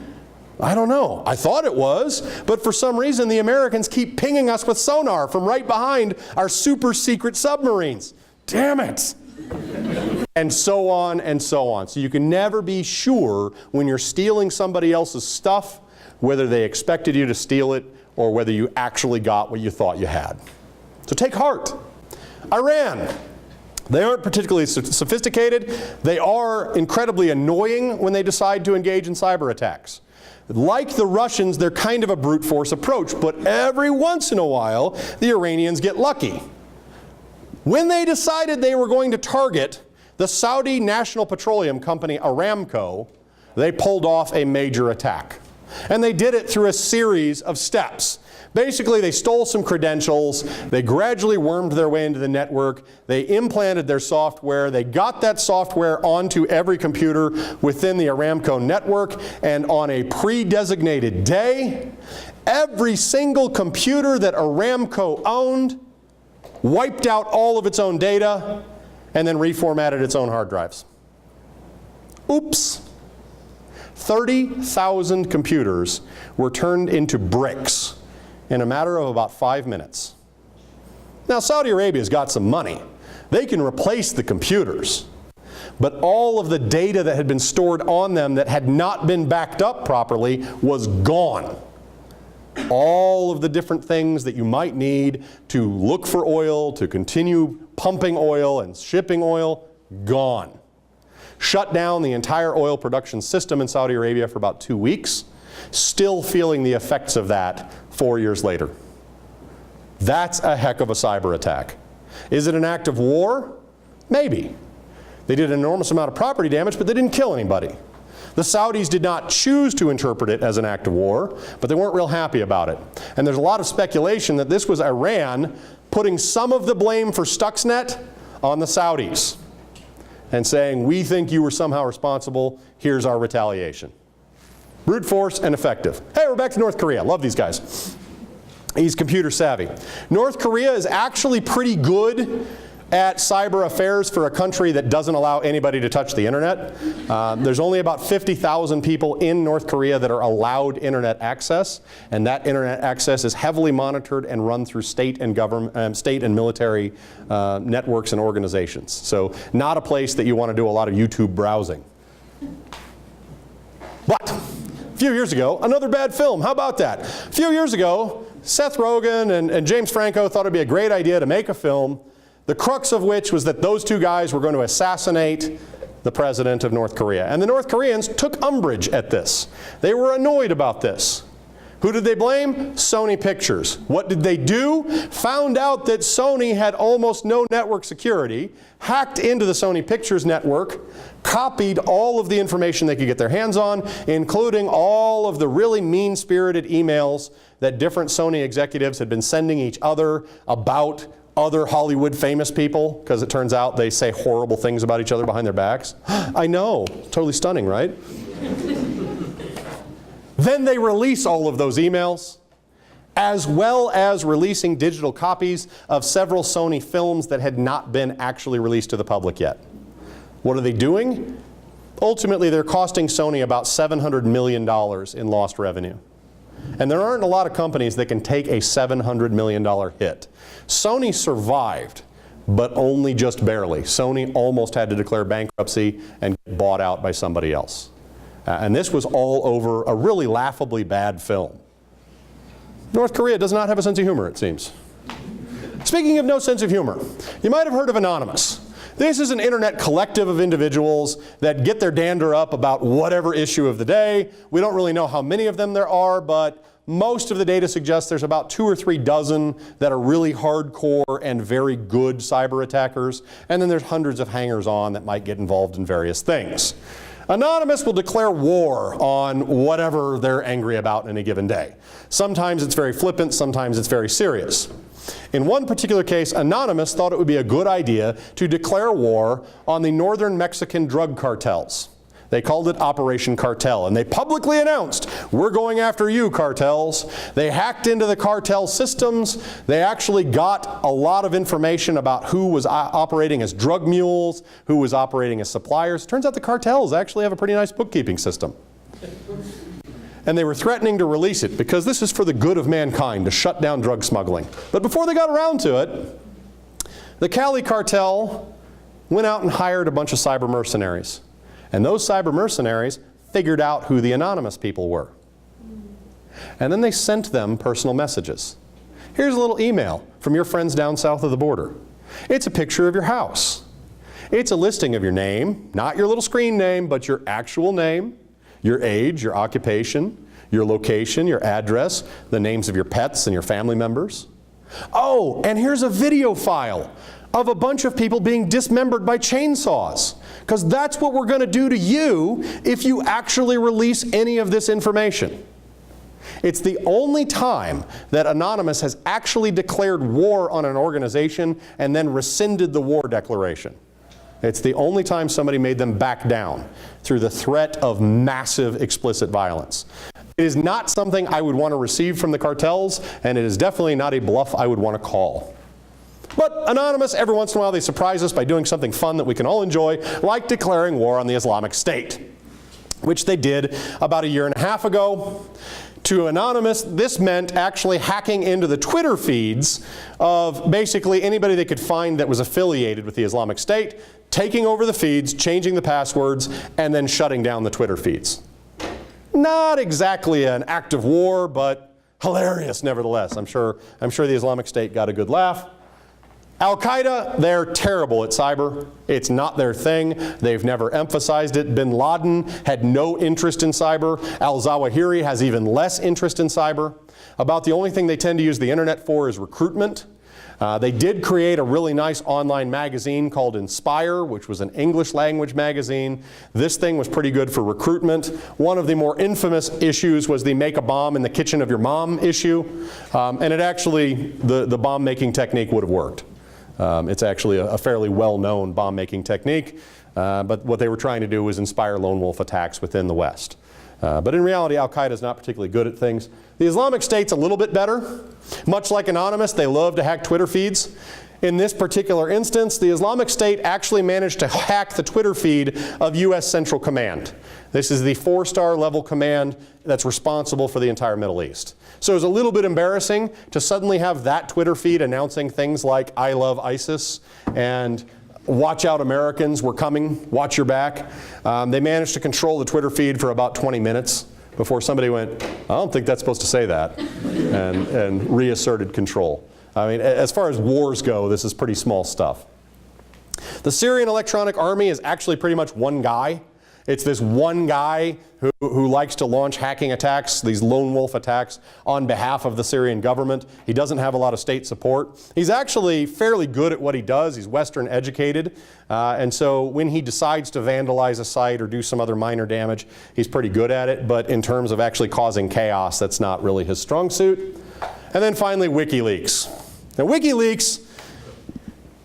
I don't know. I thought it was, but for some reason the Americans keep pinging us with sonar from right behind our super secret submarines. Damn it! And so on and so on. So you can never be sure when you're stealing somebody else's stuff whether they expected you to steal it or whether you actually got what you thought you had. So take heart. Iran. They aren't particularly sophisticated. They are incredibly annoying when they decide to engage in cyber attacks. Like the Russians, they're kind of a brute force approach, but every once in a while, the Iranians get lucky. When they decided they were going to target the Saudi National Petroleum Company, Aramco, they pulled off a major attack. And they did it through a series of steps. Basically, they stole some credentials, they gradually wormed their way into the network, they implanted their software, they got that software onto every computer within the Aramco network, and on a pre-designated day, every single computer that Aramco owned wiped out all of its own data and then reformatted its own hard drives. Oops. 30,000 computers were turned into bricks in a matter of about 5 minutes. Now, Saudi Arabia's got some money. They can replace the computers. But all of the data that had been stored on them that had not been backed up properly was gone. All of the different things that you might need to look for oil, to continue pumping oil and shipping oil, gone. Shut down the entire oil production system in Saudi Arabia for about 2 weeks. Still feeling the effects of that 4 years later. That's a heck of a cyber attack. Is it an act of war? Maybe. They did an enormous amount of property damage, but they didn't kill anybody. The Saudis did not choose to interpret it as an act of war, but they weren't real happy about it. And there's a lot of speculation that this was Iran putting some of the blame for Stuxnet on the Saudis and saying, we think you were somehow responsible, here's our retaliation. Brute force and effective. Hey, we're back to North Korea. Love these guys. He's computer savvy. North Korea is actually pretty good at cyber affairs for a country that doesn't allow anybody to touch the internet. There's only about 50,000 people in North Korea that are allowed internet access, and that internet access is heavily monitored and run through state and government, state and military networks and organizations. So not a place that you want to do a lot of YouTube browsing. But a few years ago, another bad film. How about that? A few years ago, Seth Rogen and James Franco thought it'd be a great idea to make a film, the crux of which was that those two guys were going to assassinate the president of North Korea. And the North Koreans took umbrage at this. They were annoyed about this. Who did they blame? Sony Pictures. What did they do? Found out that Sony had almost no network security, hacked into the Sony Pictures network, copied all of the information they could get their hands on, including all of the really mean-spirited emails that different Sony executives had been sending each other about other Hollywood famous people, because it turns out they say horrible things about each other behind their backs. I know, totally stunning, right? Then they release all of those emails, as well as releasing digital copies of several Sony films that had not been actually released to the public yet. What are they doing? Ultimately, they're costing Sony about $700 million in lost revenue. And there aren't a lot of companies that can take a $700 million hit. Sony survived, but only just barely. Sony almost had to declare bankruptcy and get bought out by somebody else. And this was all over a really laughably bad film. North Korea does not have a sense of humor, it seems. Speaking of no sense of humor, you might have heard of Anonymous. This is an internet collective of individuals that get their dander up about whatever issue of the day. We don't really know how many of them there are, but most of the data suggests there's about 2 or 3 dozen that are really hardcore and very good cyber attackers. And then there's hundreds of hangers-on that might get involved in various things. Anonymous will declare war on whatever they're angry about in a given day. Sometimes it's very flippant, sometimes it's very serious. In one particular case, Anonymous thought it would be a good idea to declare war on the northern Mexican drug cartels. They called it Operation Cartel, and they publicly announced, we're going after you, cartels. They hacked into the cartel systems. They actually got a lot of information about who was operating as drug mules, who was operating as suppliers. Turns out the cartels actually have a pretty nice bookkeeping system. And they were threatening to release it because this is for the good of mankind, to shut down drug smuggling. But before they got around to it, the Cali cartel went out and hired a bunch of cyber mercenaries. And those cyber mercenaries figured out who the Anonymous people were. And then they sent them personal messages. Here's a little email from your friends down south of the border. It's a picture of your house. It's a listing of your name, not your little screen name, but your actual name, your age, your occupation, your location, your address, the names of your pets and your family members. Oh, and here's a video file of a bunch of people being dismembered by chainsaws, because that's what we're going to do to you if you actually release any of this information. It's the only time that Anonymous has actually declared war on an organization and then rescinded the war declaration. It's the only time somebody made them back down through the threat of massive explicit violence. It is not something I would want to receive from the cartels, and it is definitely not a bluff I would want to call. But Anonymous, every once in a while, they surprise us by doing something fun that we can all enjoy, like declaring war on the Islamic State, which they did about 1.5 years ago. To Anonymous, this meant actually hacking into the Twitter feeds of basically anybody they could find that was affiliated with the Islamic State, taking over the feeds, changing the passwords, and then shutting down the Twitter feeds. Not exactly an act of war, but hilarious nevertheless. I'm sure the Islamic State got a good laugh. Al-Qaeda, they're terrible at cyber. It's not their thing. They've never emphasized it. Bin Laden had no interest in cyber. Al-Zawahiri has even less interest in cyber. About the only thing they tend to use the internet for is recruitment. They did create a really nice online magazine called Inspire, which was an English language magazine. This thing was pretty good for recruitment. One of the more infamous issues was the make a bomb in the kitchen of your mom issue. And it actually, the bomb making technique would have worked. It's actually a fairly well-known bomb-making technique, but what they were trying to do was inspire lone wolf attacks within the West. But in reality, Al-Qaeda is not particularly good at things. The Islamic State's a little bit better. Much like Anonymous, they love to hack Twitter feeds. In this particular instance, the Islamic State actually managed to hack the Twitter feed of U.S. Central Command. This is the 4-star level command that's responsible for the entire Middle East. So it was a little bit embarrassing to suddenly have that Twitter feed announcing things like, I love ISIS, and watch out Americans, we're coming, watch your back. They managed to control the Twitter feed for about 20 minutes before somebody went, I don't think that's supposed to say that, and reasserted control. I mean, as far as wars go, this is pretty small stuff. The Syrian Electronic Army is actually pretty much one guy. It's this one guy who likes to launch hacking attacks, these lone wolf attacks, on behalf of the Syrian government. He doesn't have a lot of state support. He's actually fairly good at what he does. He's Western educated. And so when he decides to vandalize a site or do some other minor damage, he's pretty good at it. But in terms of actually causing chaos, that's not really his strong suit. And then finally, WikiLeaks. Now, WikiLeaks,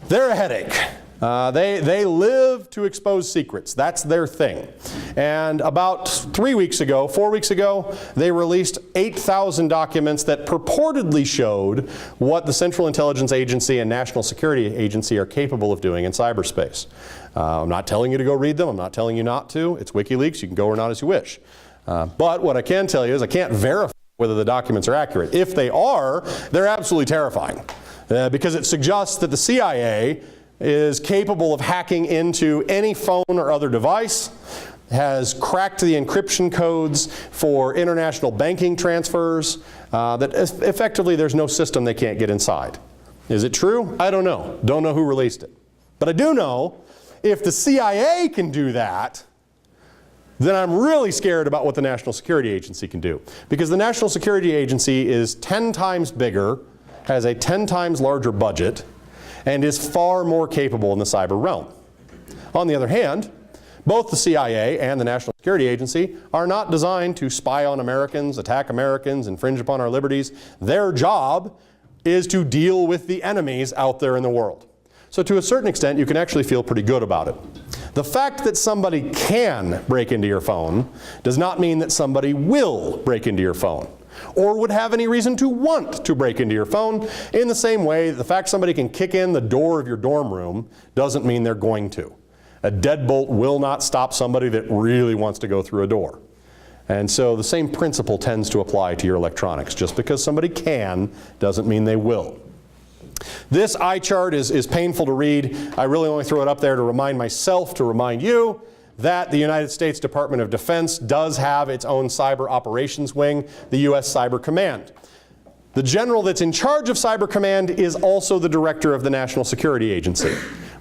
they're a headache. They live to expose secrets. That's their thing. And about 4 weeks ago, they released 8,000 documents that purportedly showed what the Central Intelligence Agency and National Security Agency are capable of doing in cyberspace. I'm not telling you to go read them. I'm not telling you not to. It's WikiLeaks. You can go or not as you wish. But what I can tell you is I can't verify whether the documents are accurate. If they are, they're absolutely terrifying. Because it suggests that the CIA is capable of hacking into any phone or other device, has cracked the encryption codes for international banking transfers, that effectively there's no system they can't get inside. Is it true? I don't know. Don't know who released it. But I do know if the CIA can do that, then I'm really scared about what the National Security Agency can do. Because the National Security Agency is 10 times bigger, has a 10 times larger budget, and is far more capable in the cyber realm. On the other hand, both the CIA and the National Security Agency are not designed to spy on Americans, attack Americans, infringe upon our liberties. Their job is to deal with the enemies out there in the world. So to a certain extent, you can actually feel pretty good about it. The fact that somebody can break into your phone does not mean that somebody will break into your phone, or would have any reason to want to break into your phone, in the same way that the fact somebody can kick in the door of your dorm room doesn't mean they're going to. A deadbolt will not stop somebody that really wants to go through a door. And so the same principle tends to apply to your electronics. Just because somebody can doesn't mean they will. This eye chart is painful to read. I really only throw it up there to remind myself, to remind you, that the United States Department of Defense does have its own cyber operations wing, the U.S. Cyber Command. The general that's in charge of Cyber Command is also the director of the National Security Agency,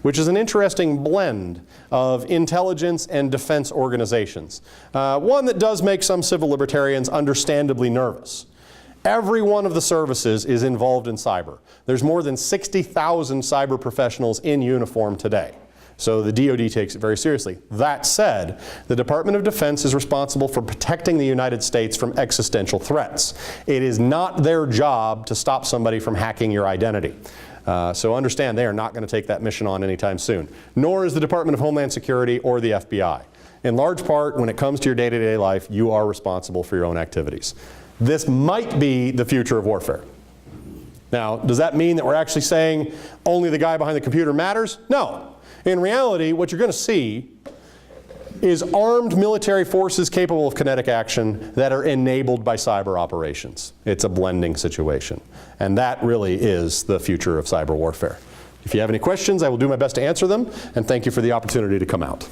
which is an interesting blend of intelligence and defense organizations. One that does make some civil libertarians understandably nervous. Every one of the services is involved in cyber. There's more than 60,000 cyber professionals in uniform today. So the DoD takes it very seriously. That said, the Department of Defense is responsible for protecting the United States from existential threats. It is not their job to stop somebody from hacking your identity. So understand they are not going to take that mission on anytime soon. Nor is the Department of Homeland Security or the FBI. In large part, when it comes to your day-to-day life, you are responsible for your own activities. This might be the future of warfare. Now, does that mean that we're actually saying only the guy behind the computer matters? No. In reality, what you're going to see is armed military forces capable of kinetic action that are enabled by cyber operations. It's a blending situation. And that really is the future of cyber warfare. If you have any questions, I will do my best to answer them. And thank you for the opportunity to come out.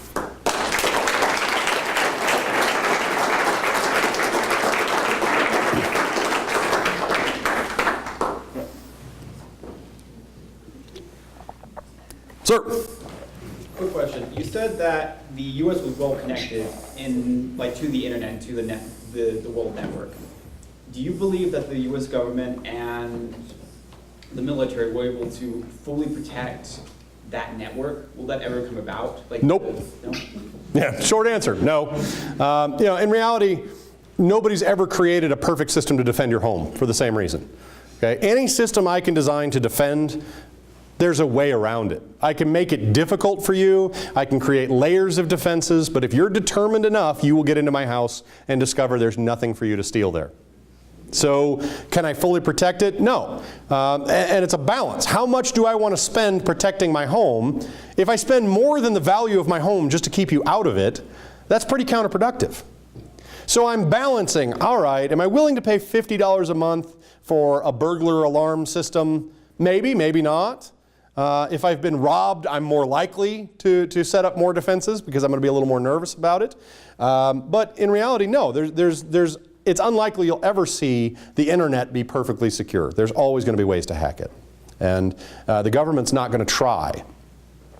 Sir. Quick question. You said that the U.S. was well connected to the internet, to the world network. Do you believe that the U.S. government and the military were able to fully protect that network? Will that ever come about? Nope. No? Yeah, short answer, no. In reality, nobody's ever created a perfect system to defend your home for the same reason. Okay? Any system I can design to defend, there's a way around it. I can make it difficult for you. I can create layers of defenses, but if you're determined enough, you will get into my house and discover there's nothing for you to steal there. So can I fully protect it? No. And it's a balance. How much do I want to spend protecting my home? If I spend more than the value of my home just to keep you out of it, that's pretty counterproductive. So I'm balancing, all right, am I willing to pay $50 a month for a burglar alarm system? Maybe, maybe not. If I've been robbed, I'm more likely to set up more defenses because I'm going to be a little more nervous about it. But in reality, no. It's unlikely you'll ever see the internet be perfectly secure. There's always going to be ways to hack it. And the government's not going to try.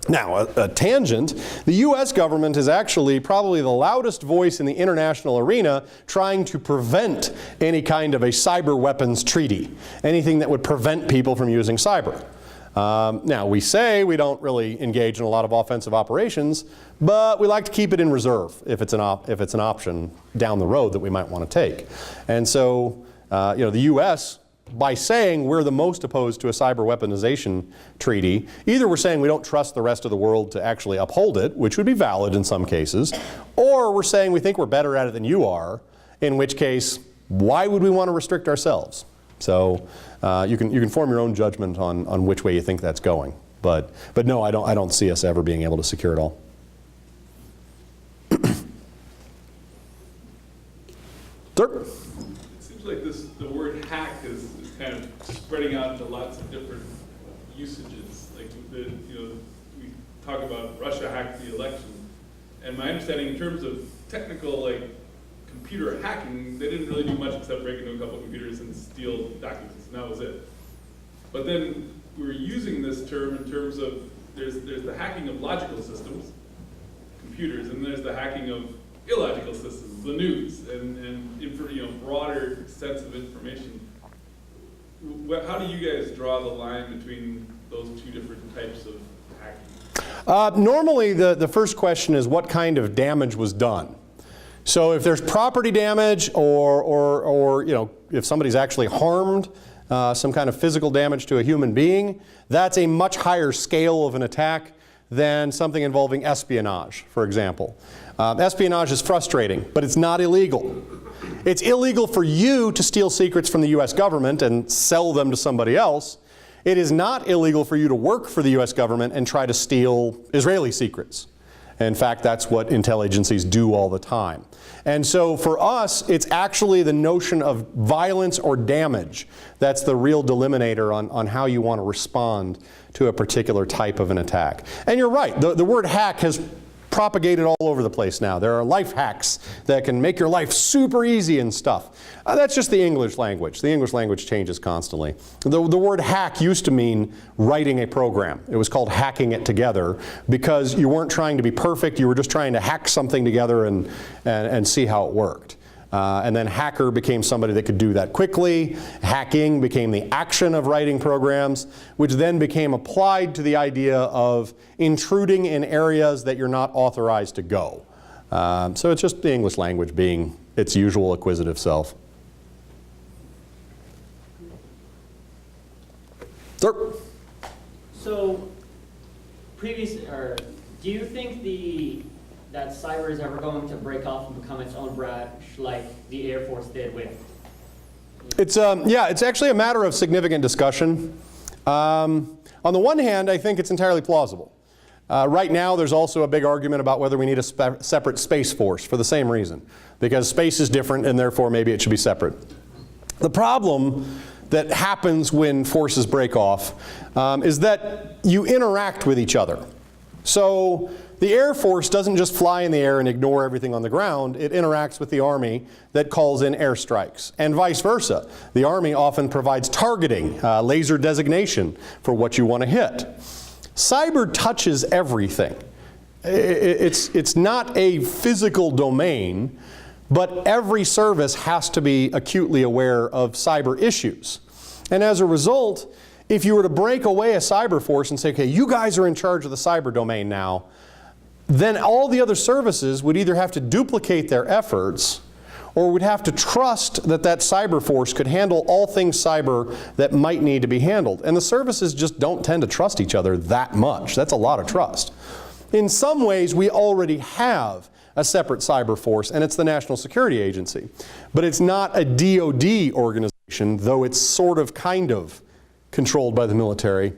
Now, a tangent, the U.S. government is actually probably the loudest voice in the international arena trying to prevent any kind of a cyber weapons treaty, anything that would prevent people from using cyber. Now, we say we don't really engage in a lot of offensive operations, but we like to keep it in reserve if it's an option down the road that we might want to take. And so, the U.S., by saying we're the most opposed to a cyber weaponization treaty, either we're saying we don't trust the rest of the world to actually uphold it, which would be valid in some cases, or we're saying we think we're better at it than you are, in which case, why would we want to restrict ourselves? So you can form your own judgment on which way you think that's going. But no, I don't see us ever being able to secure it all. Sir? It seems like the word hack is kind of spreading out into lots of different usages. Like we talk about Russia hacked the election, and my understanding in terms of technical computer hacking, they didn't really do much except break into a couple of computers and steal documents, and that was it. But then we were using this term in terms of there's the hacking of logical systems, computers, and there's the hacking of illogical systems, the news, and broader sense of information. How do you guys draw the line between those two different types of hacking? Normally, the first question is what kind of damage was done. So if there's property damage or if somebody's actually harmed, some kind of physical damage to a human being, that's a much higher scale of an attack than something involving espionage, for example. Espionage is frustrating, but it's not illegal. It's illegal for you to steal secrets from the U.S. government and sell them to somebody else. It is not illegal for you to work for the U.S. government and try to steal Israeli secrets. In fact, that's what intel agencies do all the time. And so for us, it's actually the notion of violence or damage that's the real delimiter on how you want to respond to a particular type of an attack. And you're right, the word hack has propagated all over the place now. There are life hacks that can make your life super easy and stuff. That's just the English language. The English language changes constantly. The word hack used to mean writing a program. It was called hacking it together because you weren't trying to be perfect, you were just trying to hack something together and see how it worked. And then hacker became somebody that could do that quickly. Hacking became the action of writing programs, which then became applied to the idea of intruding in areas that you're not authorized to go. So it's just the English language being its usual acquisitive self. Sir? So, do you think that cyber is ever going to break off and become its own branch like the Air Force did with? Yeah, it's actually a matter of significant discussion. On the one hand, I think it's entirely plausible. Right now, there's also a big argument about whether we need a separate space force for the same reason, because space is different and therefore maybe it should be separate. The problem that happens when forces break off is that you interact with each other. So the Air Force doesn't just fly in the air and ignore everything on the ground. It interacts with the Army that calls in airstrikes, and vice versa. The Army often provides targeting, laser designation for what you want to hit. Cyber touches everything. It's not a physical domain, but every service has to be acutely aware of cyber issues. And as a result, if you were to break away a cyber force and say, okay, you guys are in charge of the cyber domain now, then all the other services would either have to duplicate their efforts or would have to trust that that cyber force could handle all things cyber that might need to be handled. And the services just don't tend to trust each other that much. That's a lot of trust. In some ways, we already have a separate cyber force, and it's the National Security Agency. But it's not a DoD organization, though it's sort of kind of controlled by the military.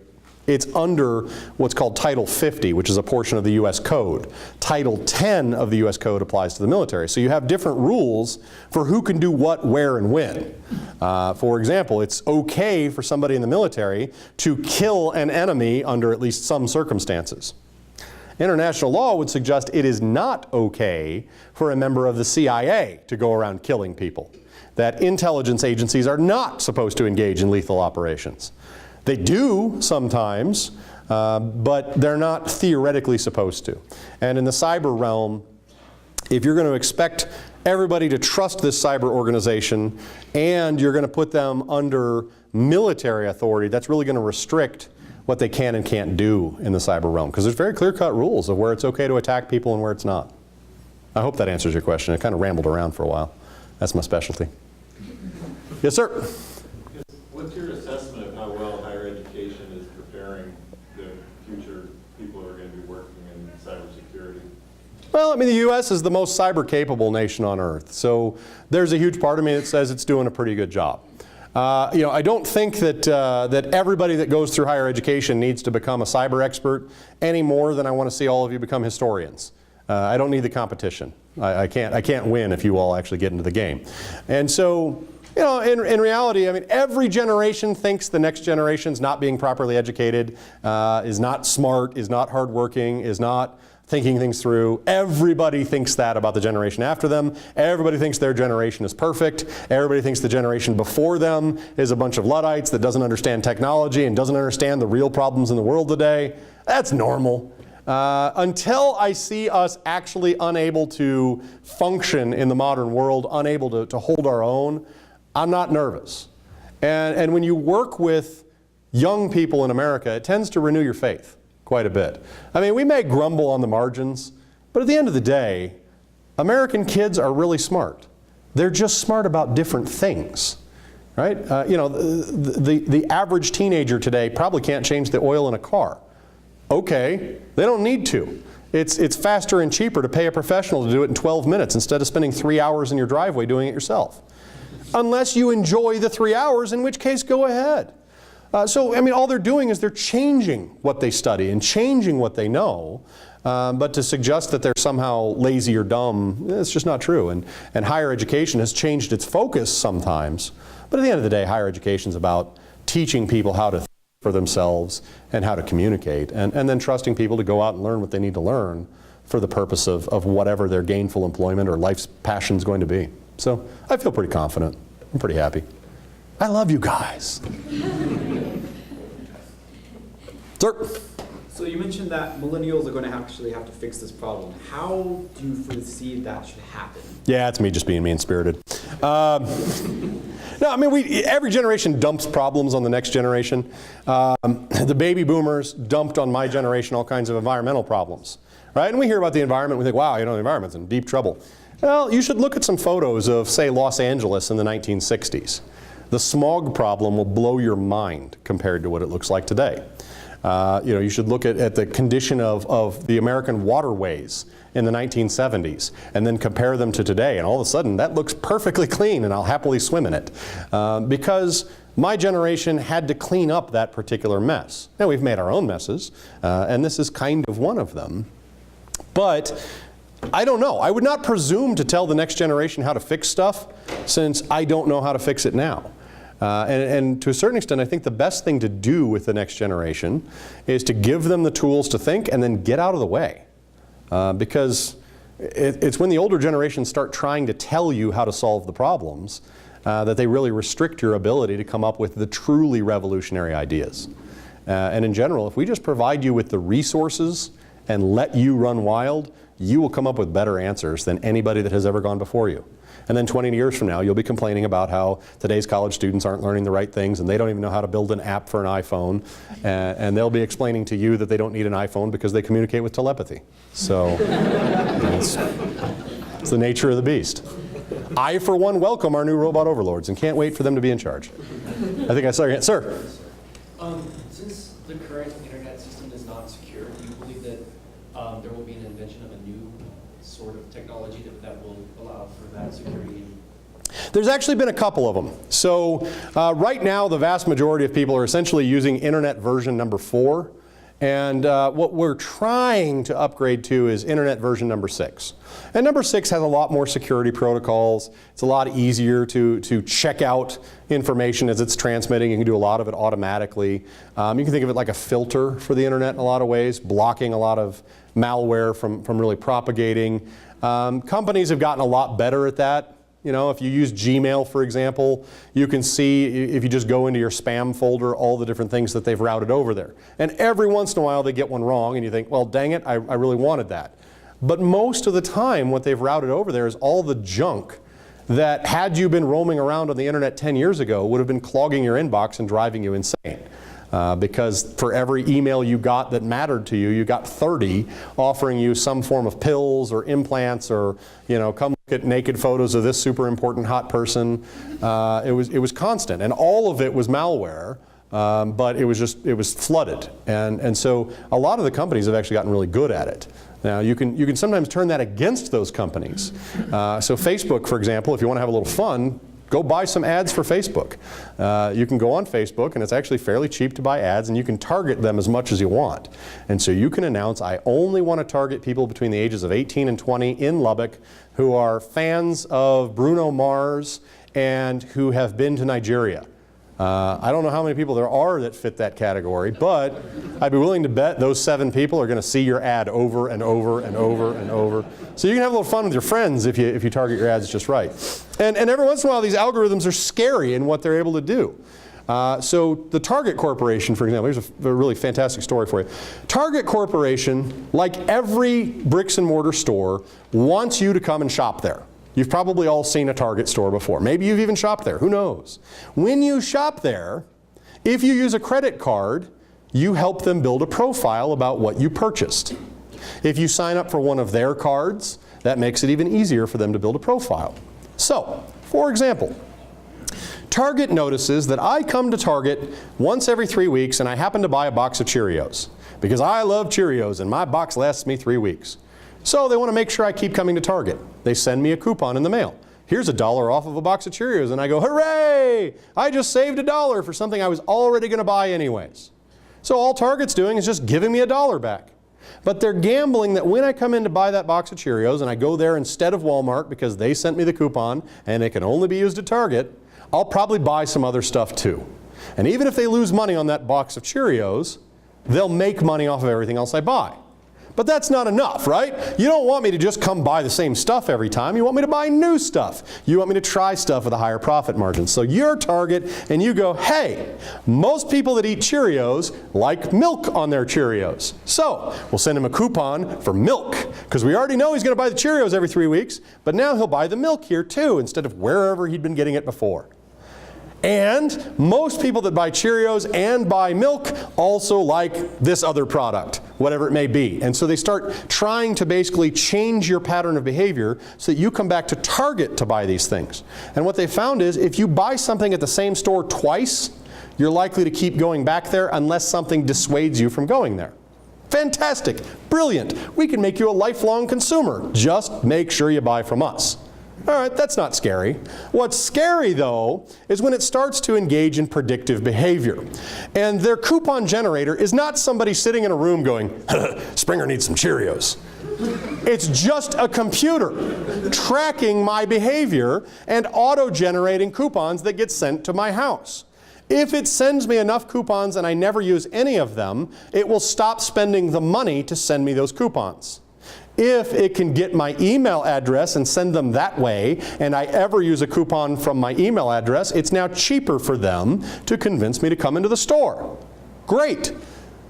It's under what's called Title 50, which is a portion of the U.S. Code. Title 10 of the U.S. Code applies to the military. So you have different rules for who can do what, where, and when. For example, it's okay for somebody in the military to kill an enemy under at least some circumstances. International law would suggest it is not okay for a member of the CIA to go around killing people. That intelligence agencies are not supposed to engage in lethal operations. They do sometimes, but they're not theoretically supposed to. And in the cyber realm, if you're going to expect everybody to trust this cyber organization and you're going to put them under military authority, that's really going to restrict what they can and can't do in the cyber realm, because there's very clear-cut rules of where it's okay to attack people and where it's not. I hope that answers your question. I kind of rambled around for a while. That's my specialty. Yes, sir? What's your assessment of how well higher education is preparing the future people who are going to be working in cybersecurity? Well, I mean, the U.S. is the most cyber-capable nation on earth, so there's a huge part of me that says it's doing a pretty good job. I don't think that everybody that goes through higher education needs to become a cyber expert any more than I want to see all of you become historians. I don't need the competition. I can't win if you all actually get into the game. And so, in reality, I mean, every generation thinks the next generation's not being properly educated, is not smart, is not hardworking, is not thinking things through. Everybody thinks that about the generation after them. Everybody thinks their generation is perfect. Everybody thinks the generation before them is a bunch of Luddites that doesn't understand technology and doesn't understand the real problems in the world today. That's normal. Until I see us actually unable to function in the modern world, unable to hold our own, I'm not nervous. And when you work with young people in America, it tends to renew your faith quite a bit. I mean, we may grumble on the margins, but at the end of the day, American kids are really smart. They're just smart about different things, right? The average teenager today probably can't change the oil in a car. Okay, they don't need to. It's faster and cheaper to pay a professional to do it in 12 minutes instead of spending 3 hours in your driveway doing it yourself. Unless you enjoy the 3 hours, in which case go ahead. So, I mean, all they're doing is they're changing what they study and changing what they know. But to suggest that they're somehow lazy or dumb, it's just not true. And higher education has changed its focus sometimes. But at the end of the day, higher education is about teaching people how to think for themselves and how to communicate. And then trusting people to go out and learn what they need to learn for the purpose of whatever their gainful employment or life's passion is going to be. So I feel pretty confident. I'm pretty happy. I love you guys. Sir? So you mentioned that millennials are going to actually have to fix this problem. How do you foresee that should happen? Yeah, it's me just being mean-spirited. No, I mean, every generation dumps problems on the next generation. The baby boomers dumped on my generation all kinds of environmental problems, right? And we hear about the environment, we think, wow, the environment's in deep trouble. Well, you should look at some photos of, say, Los Angeles in the 1960s. The smog problem will blow your mind compared to what it looks like today. You should look at the condition of the American waterways in the 1970s and then compare them to today, and all of a sudden that looks perfectly clean and I'll happily swim in it. Because my generation had to clean up that particular mess. Now we've made our own messes, and this is kind of one of them. But I don't know. I would not presume to tell the next generation how to fix stuff since I don't know how to fix it now. And to a certain extent, I think the best thing to do with the next generation is to give them the tools to think and then get out of the way. Because it's when the older generations start trying to tell you how to solve the problems that they really restrict your ability to come up with the truly revolutionary ideas. And in general, if we just provide you with the resources and let you run wild, you will come up with better answers than anybody that has ever gone before you. And then 20 years from now, you'll be complaining about how today's college students aren't learning the right things and they don't even know how to build an app for an iPhone. And they'll be explaining to you that they don't need an iPhone because they communicate with telepathy. So it's the nature of the beast. I, for one, welcome our new robot overlords and can't wait for them to be in charge. I think I saw your hand. Sir? Since the current internet system is not secure, do you believe that there will be an invention of a new sort of technology that will allow for that security? There's actually been a couple of them. So right now, the vast majority of people are essentially using Internet version number 4. And what we're trying to upgrade to is Internet version number 6. And number 6 has a lot more security protocols. It's a lot easier to check out information as it's transmitting. You can do a lot of it automatically. You can think of it like a filter for the internet in a lot of ways, blocking a lot of malware from really propagating. Companies have gotten a lot better at that. You know, if you use Gmail, for example, you can see, if you just go into your spam folder, all the different things that they've routed over there. And every once in a while they get one wrong and you think, well, dang it, I really wanted that. But most of the time what they've routed over there is all the junk that, had you been roaming around on the internet 10 years ago, would have been clogging your inbox and driving you insane. Because for every email you got that mattered to you, you got 30 offering you some form of pills or implants or, come look at naked photos of this super important hot person. It was constant, and all of it was malware, but it was flooded. And so a lot of the companies have actually gotten really good at it. Now you can sometimes turn that against those companies. So Facebook, for example, if you want to have a little fun, go buy some ads for Facebook. You can go on Facebook, and it's actually fairly cheap to buy ads, and you can target them as much as you want. And so you can announce, I only want to target people between the ages of 18 and 20 in Lubbock who are fans of Bruno Mars and who have been to Nigeria. I don't know how many people there are that fit that category, but I'd be willing to bet those 7 people are going to see your ad over and over and over and over. So you can have a little fun with your friends if you target your ads just right. And every once in a while these algorithms are scary in what they're able to do. So the Target Corporation, for example, here's a really fantastic story for you. Target Corporation, like every bricks and mortar store, wants you to come and shop there. You've probably all seen a Target store before. Maybe you've even shopped there. Who knows? When you shop there, if you use a credit card, you help them build a profile about what you purchased. If you sign up for one of their cards, that makes it even easier for them to build a profile. So, for example, Target notices that I come to Target once every 3 weeks and I happen to buy a box of Cheerios because I love Cheerios and my box lasts me 3 weeks. So they want to make sure I keep coming to Target. They send me a coupon in the mail. Here's $1 off of a box of Cheerios. And I go, hooray! I just saved $1 for something I was already going to buy anyways. So all Target's doing is just giving me $1 back. But they're gambling that when I come in to buy that box of Cheerios and I go there instead of Walmart because they sent me the coupon and it can only be used at Target, I'll probably buy some other stuff too. And even if they lose money on that box of Cheerios, they'll make money off of everything else I buy. But that's not enough, right? You don't want me to just come buy the same stuff every time. You want me to buy new stuff. You want me to try stuff with a higher profit margin. So you're Target, and you go, hey, most people that eat Cheerios like milk on their Cheerios. So we'll send him a coupon for milk, because we already know he's going to buy the Cheerios every 3 weeks, but now he'll buy the milk here too, instead of wherever he'd been getting it before. And most people that buy Cheerios and buy milk also like this other product, whatever it may be. And so they start trying to basically change your pattern of behavior so that you come back to Target to buy these things. And what they found is if you buy something at the same store twice, you're likely to keep going back there unless something dissuades you from going there. Fantastic, brilliant. We can make you a lifelong consumer. Just make sure you buy from us. All right, that's not scary. What's scary, though, is when it starts to engage in predictive behavior. And their coupon generator is not somebody sitting in a room going, Springer needs some Cheerios. It's just a computer tracking my behavior and auto-generating coupons that get sent to my house. If it sends me enough coupons and I never use any of them, it will stop spending the money to send me those coupons. If it can get my email address and send them that way, and I ever use a coupon from my email address, it's now cheaper for them to convince me to come into the store. Great.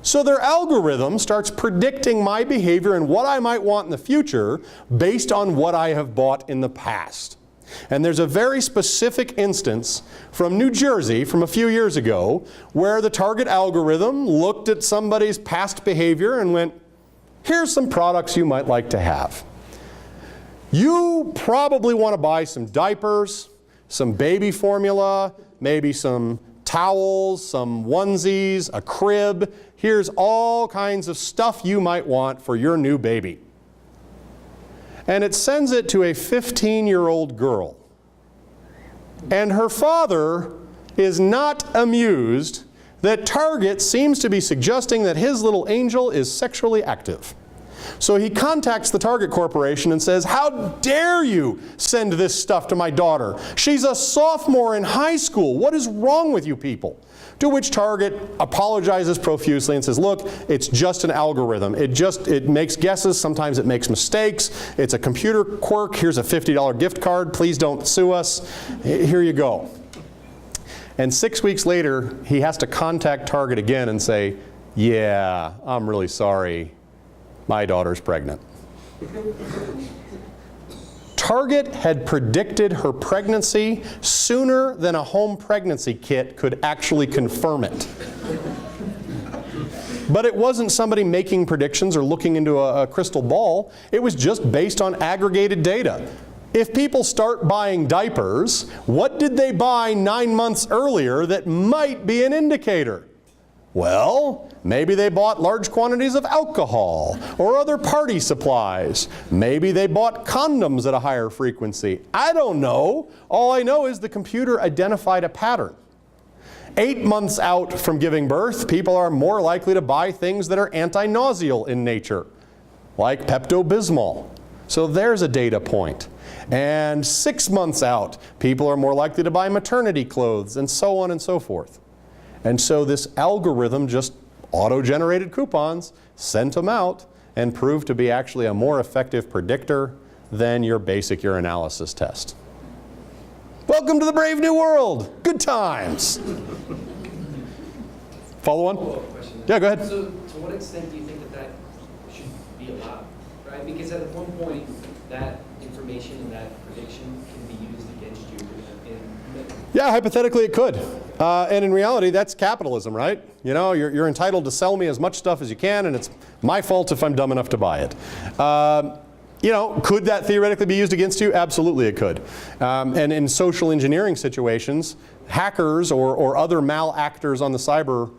So their algorithm starts predicting my behavior and what I might want in the future based on what I have bought in the past. And there's a very specific instance from New Jersey from a few years ago where the Target algorithm looked at somebody's past behavior and went, here's some products you might like to have. You probably want to buy some diapers, some baby formula, maybe some towels, some onesies, a crib. Here's all kinds of stuff you might want for your new baby. And it sends it to a 15-year-old girl. And her father is not amused that Target seems to be suggesting that his little angel is sexually active. So he contacts the Target Corporation and says, how dare you send this stuff to my daughter? She's a sophomore in high school. What is wrong with you people? To which Target apologizes profusely and says, look, it's just an algorithm. It makes guesses. Sometimes it makes mistakes. It's a computer quirk. Here's a $50 gift card. Please don't sue us. Here you go. And 6 weeks later, he has to contact Target again and say, yeah, I'm really sorry. My daughter's pregnant. Target had predicted her pregnancy sooner than a home pregnancy kit could actually confirm it. But it wasn't somebody making predictions or looking into a crystal ball. It was just based on aggregated data. If people start buying diapers, what did they buy 9 months earlier that might be an indicator? Well, maybe they bought large quantities of alcohol or other party supplies. Maybe they bought condoms at a higher frequency. I don't know. All I know is the computer identified a pattern. 8 months out from giving birth, people are more likely to buy things that are anti-nauseal in nature, like Pepto-Bismol. So there's a data point. And 6 months out, people are more likely to buy maternity clothes, and so on and so forth. And so this algorithm just auto-generated coupons, sent them out, and proved to be actually a more effective predictor than your basic urinalysis test. Welcome to the brave new world. Good times. Follow on? Follow-up question. Yeah, go ahead. So to what extent do you think that that should be allowed, right? Because at one point, that information and that prediction can be used against you Yeah, hypothetically it could. And in reality, that's capitalism, right? You know, you're entitled to sell me as much stuff as you can, and it's my fault if I'm dumb enough to buy it. You know, could that theoretically be used against you? Absolutely it could. And in social engineering situations, hackers or other malactors on the cyber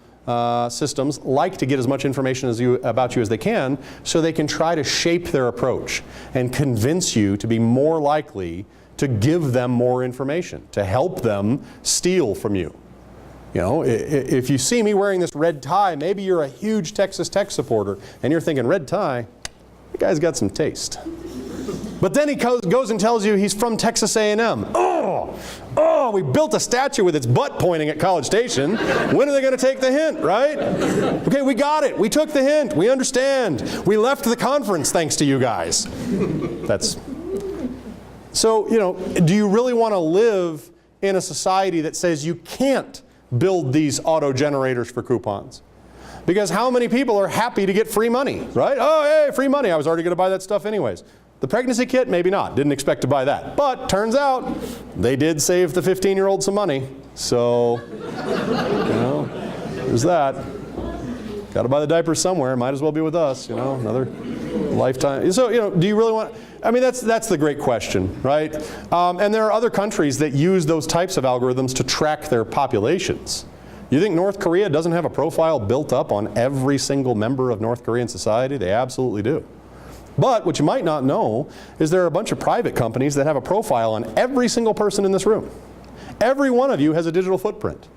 systems like to get as much information about you as they can, so they can try to shape their approach and convince you to be more likely to give them more information, to help them steal from you. You know, if you see me wearing this red tie, maybe you're a huge Texas Tech supporter, and you're thinking, red tie? That guy's got some taste. But then he goes and tells you he's from Texas A&M. Oh, oh, we built a statue with its butt pointing at College Station. When are they going to take the hint, right? Okay, we got it. We took the hint. We understand. We left the conference thanks to you guys. So, you know, do you really want to live in a society that says you can't build these auto generators for coupons? Because how many people are happy to get free money, right? Oh, hey, free money. I was already going to buy that stuff anyways. The pregnancy kit, maybe not. Didn't expect to buy that. But turns out they did save the 15-year-old some money. So, you know, there's that. Got to buy the diapers somewhere. Might as well be with us, you know, another lifetime. So, you know, do you really want, I mean, that's the great question, right? And there are other countries that use those types of algorithms to track their populations. You think North Korea doesn't have a profile built up on every single member of North Korean society? They absolutely do. But what you might not know is there are a bunch of private companies that have a profile on every single person in this room. Every one of you has a digital footprint.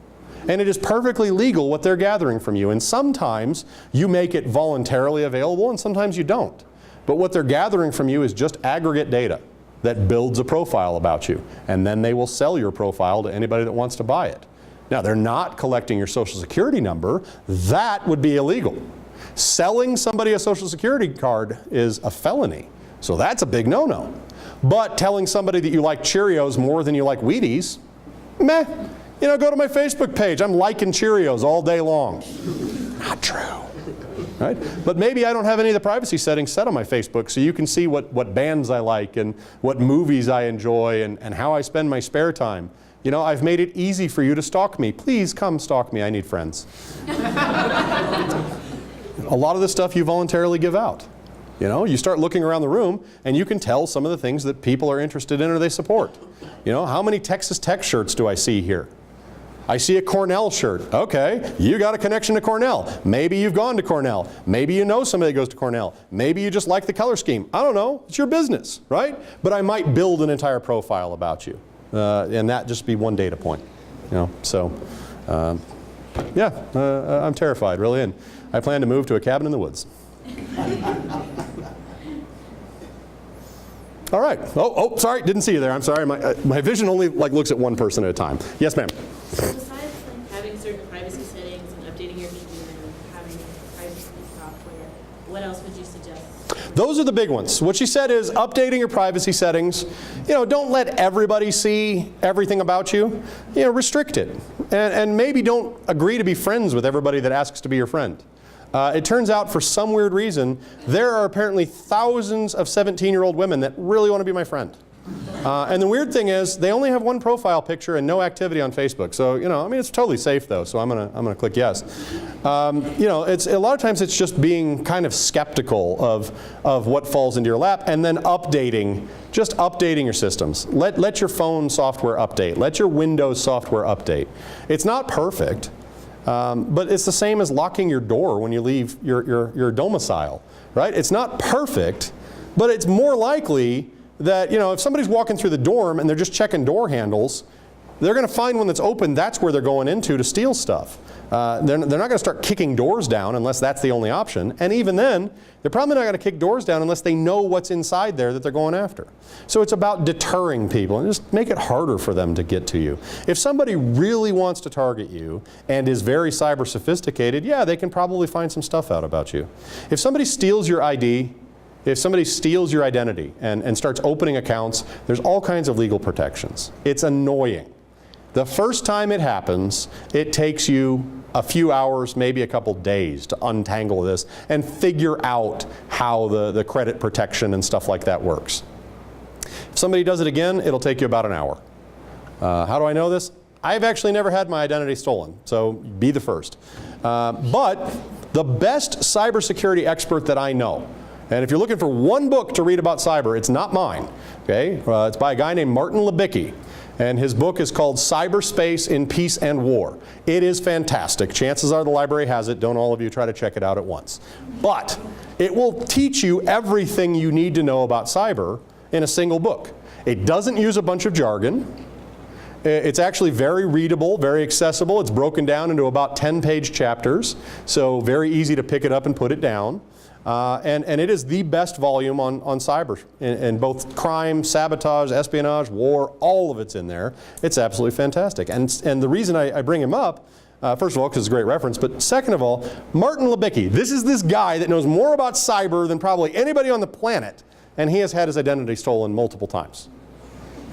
And it is perfectly legal what they're gathering from you. And sometimes you make it voluntarily available and sometimes you don't. But what they're gathering from you is just aggregate data that builds a profile about you. And then they will sell your profile to anybody that wants to buy it. Now, they're not collecting your Social Security number. That would be illegal. Selling somebody a Social Security card is a felony. So that's a big no-no. But telling somebody that you like Cheerios more than you like Wheaties, meh. You know, go to my Facebook page. I'm liking Cheerios all day long. Not true. Right? But maybe I don't have any of the privacy settings set on my Facebook, so you can see what bands I like and what movies I enjoy and how I spend my spare time. You know, I've made it easy for you to stalk me. Please come stalk me. I need friends. A lot of this stuff you voluntarily give out. You know, you start looking around the room and you can tell some of the things that people are interested in or they support. You know, how many Texas Tech shirts do I see here? I see a Cornell shirt. Okay, you got a connection to Cornell. Maybe you've gone to Cornell. Maybe you know somebody that goes to Cornell. Maybe you just like the color scheme. I don't know. It's your business, right? But I might build an entire profile about you. And that just be one data point. You know, so yeah, I'm terrified, really, and I plan to move to a cabin in the woods. All right. Oh, sorry, didn't see you there. I'm sorry. My vision only looks at one person at a time. Yes, ma'am. Besides having certain privacy settings and updating your computer and having privacy software, what else would you suggest? Those are the big ones. What she said is updating your privacy settings. You know, don't let everybody see everything about you. You know, restrict it. And maybe don't agree to be friends with everybody that asks to be your friend. It turns out, for some weird reason, there are apparently thousands of 17-year-old women that really want to be my friend. And the weird thing is, they only have one profile picture and no activity on Facebook. So, you know, I mean, it's totally safe though. So I'm gonna click yes. You know, a lot of times it's just being kind of skeptical of what falls into your lap, and then just updating your systems. Let your phone software update. Let your Windows software update. It's not perfect. But it's the same as locking your door when you leave your domicile, right? It's not perfect, but it's more likely that, you know, if somebody's walking through the dorm and they're just checking door handles, they're going to find one that's open. That's where they're going into to steal stuff. They're not going to start kicking doors down unless that's the only option. And even then, they're probably not going to kick doors down unless they know what's inside there that they're going after. So it's about deterring people and just make it harder for them to get to you. If somebody really wants to target you and is very cyber sophisticated, yeah, they can probably find some stuff out about you. If somebody steals your ID, if somebody steals your identity and starts opening accounts, there's all kinds of legal protections. It's annoying. The first time it happens, it takes you a few hours, maybe a couple days to untangle this and figure out how the credit protection and stuff like that works. If somebody does it again, it'll take you about an hour. How do I know this? I've actually never had my identity stolen, so be the first. But the best cybersecurity expert that I know, and if you're looking for one book to read about cyber, it's not mine. Okay? It's by a guy named Martin Libicki. And his book is called Cyberspace in Peace and War. It is fantastic. Chances are the library has it. Don't all of you try to check it out at once. But it will teach you everything you need to know about cyber in a single book. It doesn't use a bunch of jargon. It's actually very readable, very accessible. It's broken down into about 10-page chapters, so very easy to pick it up and put it down. And it is the best volume on cyber. In both crime, sabotage, espionage, war, all of it's in there. It's absolutely fantastic. And the reason I bring him up, first of all, because it's a great reference, but second of all, Martin Libicki. This is this guy that knows more about cyber than probably anybody on the planet, and he has had his identity stolen multiple times.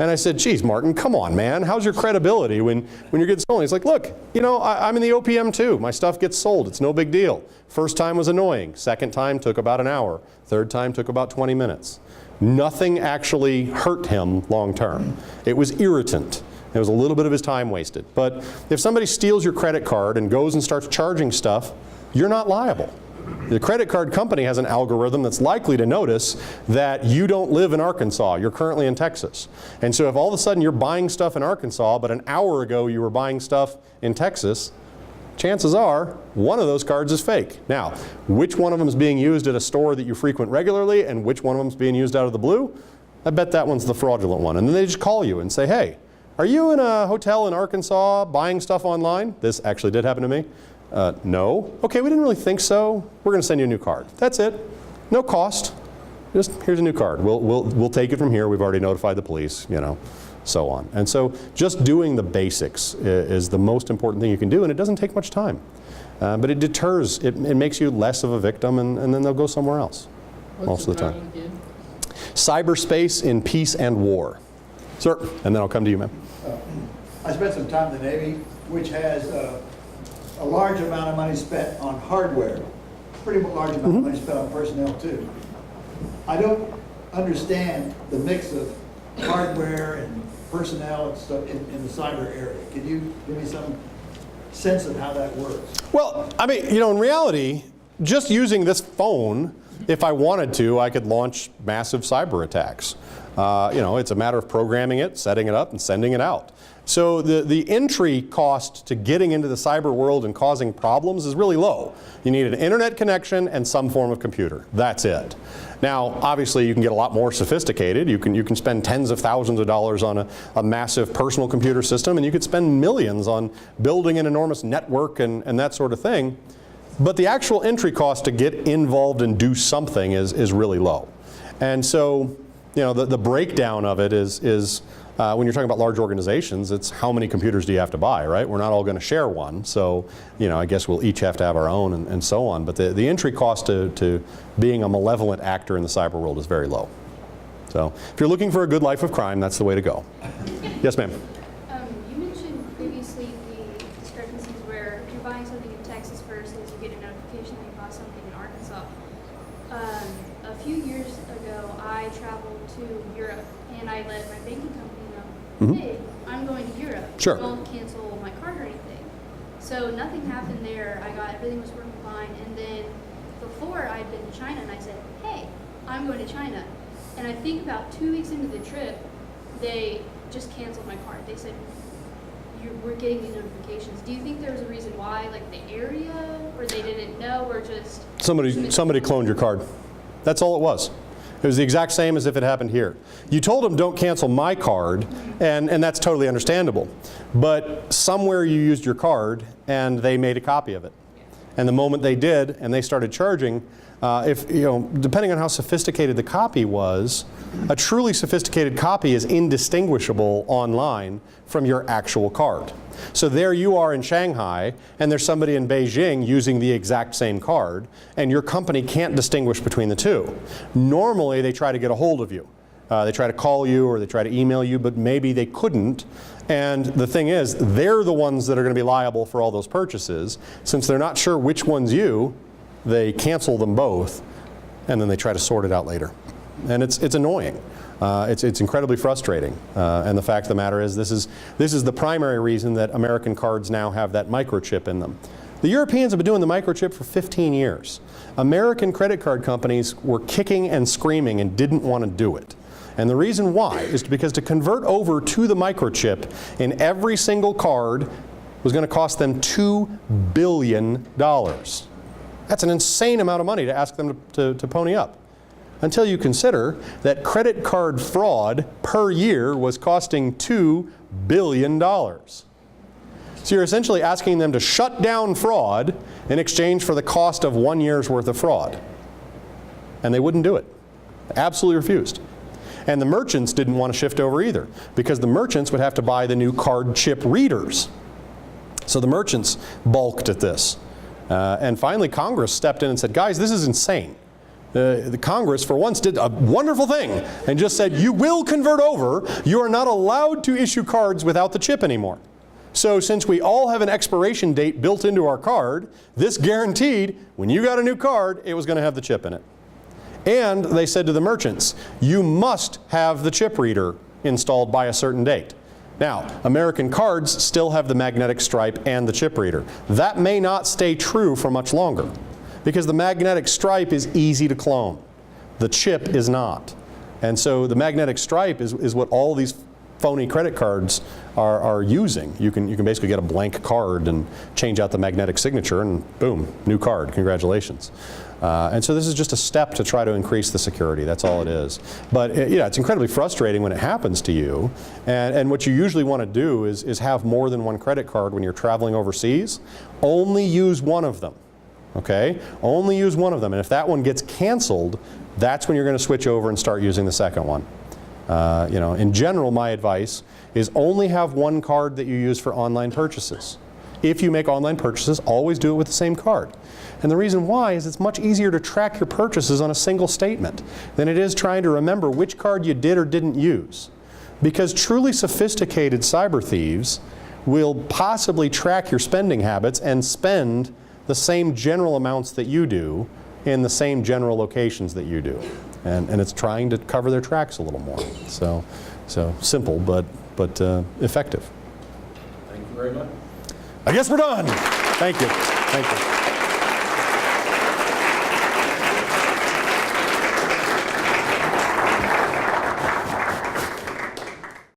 And I said, geez, Martin, come on, man. How's your credibility when you're getting stolen? He's like, look, you know, I'm in the OPM too. My stuff gets sold. It's no big deal. First time was annoying. Second time took about an hour. Third time took about 20 minutes. Nothing actually hurt him long term. It was irritant. It was a little bit of his time wasted. But if somebody steals your credit card and goes and starts charging stuff, you're not liable. The credit card company has an algorithm that's likely to notice that you don't live in Arkansas. You're currently in Texas. And so if all of a sudden you're buying stuff in Arkansas, but an hour ago you were buying stuff in Texas, chances are one of those cards is fake. Now, which one of them is being used at a store that you frequent regularly and which one of them is being used out of the blue? I bet that one's the fraudulent one. And then they just call you and say, hey, are you in a hotel in Arkansas buying stuff online? This actually did happen to me. No. Okay, we didn't really think so. We're going to send you a new card. That's it. No cost. Just here's a new card. We'll take it from here. We've already notified the police, you know, so on. And so just doing the basics is the most important thing you can do, and it doesn't take much time. But it deters. It makes you less of a victim, and then they'll go somewhere else most of the time. Cyberspace in peace and war. Sir, and then I'll come to you, ma'am. I spent some time in the Navy, which has a large amount of money spent on hardware, pretty large amount of money spent on personnel too. I don't understand the mix of hardware and personnel and stuff in the cyber area. Can you give me some sense of how that works? Well, I mean, you know, in reality, just using this phone, if I wanted to, I could launch massive cyber attacks. You know, it's a matter of programming it, setting it up, and sending it out. So the entry cost to getting into the cyber world and causing problems is really low. You need an internet connection and some form of computer. That's it. Now, obviously, you can get a lot more sophisticated. You can spend tens of thousands of dollars on a massive personal computer system, and you could spend millions on building an enormous network and that sort of thing. But the actual entry cost to get involved and do something is really low. And so, you know, the breakdown of it is when you're talking about large organizations, it's how many computers do you have to buy, right? We're not all going to share one, so, you know, I guess we'll each have to have our own and so on. But the entry cost to being a malevolent actor in the cyber world is very low. So if you're looking for a good life of crime, that's the way to go. Yes, ma'am. You mentioned previously the discrepancies where if you're buying something in Texas versus you get a notification that you bought something in Arkansas. A few years ago, I traveled to Europe and I let my banking company know, hey, I'm going to Europe. Sure. Don't cancel my card or anything. So nothing happened there. Everything was working fine. And then before I'd been to China and I said, hey, I'm going to China. And I think about 2 weeks into the trip, they just canceled my card. They said, we're getting these notifications. Do you think there was a reason why, like the area, or they didn't know, or just... Somebody cloned your card. That's all it was. It was the exact same as if it happened here. You told them don't cancel my card, and that's totally understandable. But somewhere you used your card and they made a copy of it. And the moment they did and they started charging, if, you know, depending on how sophisticated the copy was, a truly sophisticated copy is indistinguishable online from your actual card. So there you are in Shanghai, and there's somebody in Beijing using the exact same card, and your company can't distinguish between the two. Normally, they try to get a hold of you. They try to call you or they try to email you, but maybe they couldn't. And the thing is, they're the ones that are going to be liable for all those purchases. Since they're not sure which one's you, they cancel them both, and then they try to sort it out later. And it's annoying. It's incredibly frustrating. And the fact of the matter is, this is the primary reason that American cards now have that microchip in them. The Europeans have been doing the microchip for 15 years. American credit card companies were kicking and screaming and didn't want to do it. And the reason why is because to convert over to the microchip in every single card was going to cost them $2 billion. That's an insane amount of money to ask them to pony up. Until you consider that credit card fraud per year was costing $2 billion. So you're essentially asking them to shut down fraud in exchange for the cost of 1 year's worth of fraud. and they wouldn't do it. Absolutely refused. And the merchants didn't want to shift over either, because the merchants would have to buy the new card chip readers. So the merchants balked at this. And finally Congress stepped in and said, guys, this is insane. The Congress, for once, did a wonderful thing and just said, you will convert over. You are not allowed to issue cards without the chip anymore. So since we all have an expiration date built into our card, this guaranteed when you got a new card, it was going to have the chip in it. And they said to the merchants, you must have the chip reader installed by a certain date. Now, American cards still have the magnetic stripe and the chip reader. That may not stay true for much longer, because the magnetic stripe is easy to clone. The chip is not. And so the magnetic stripe is what all these phony credit cards are using. You can basically get a blank card and change out the magnetic signature and boom, new card, congratulations. And so this is just a step to try to increase the security, that's all it is. But yeah, it's incredibly frustrating when it happens to you. And what you usually want to do is have more than one credit card when you're traveling overseas. Only use one of them. Okay? Only use one of them. And if that one gets canceled, that's when you're going to switch over and start using the second one. You know, in general, my advice is only have one card that you use for online purchases. If you make online purchases, always do it with the same card. And the reason why is it's much easier to track your purchases on a single statement than it is trying to remember which card you did or didn't use. Because truly sophisticated cyber thieves will possibly track your spending habits and spend the same general amounts that you do in the same general locations that you do. And it's trying to cover their tracks a little more. So simple, but effective. Thank you very much. I guess we're done. Thank you. Thank you.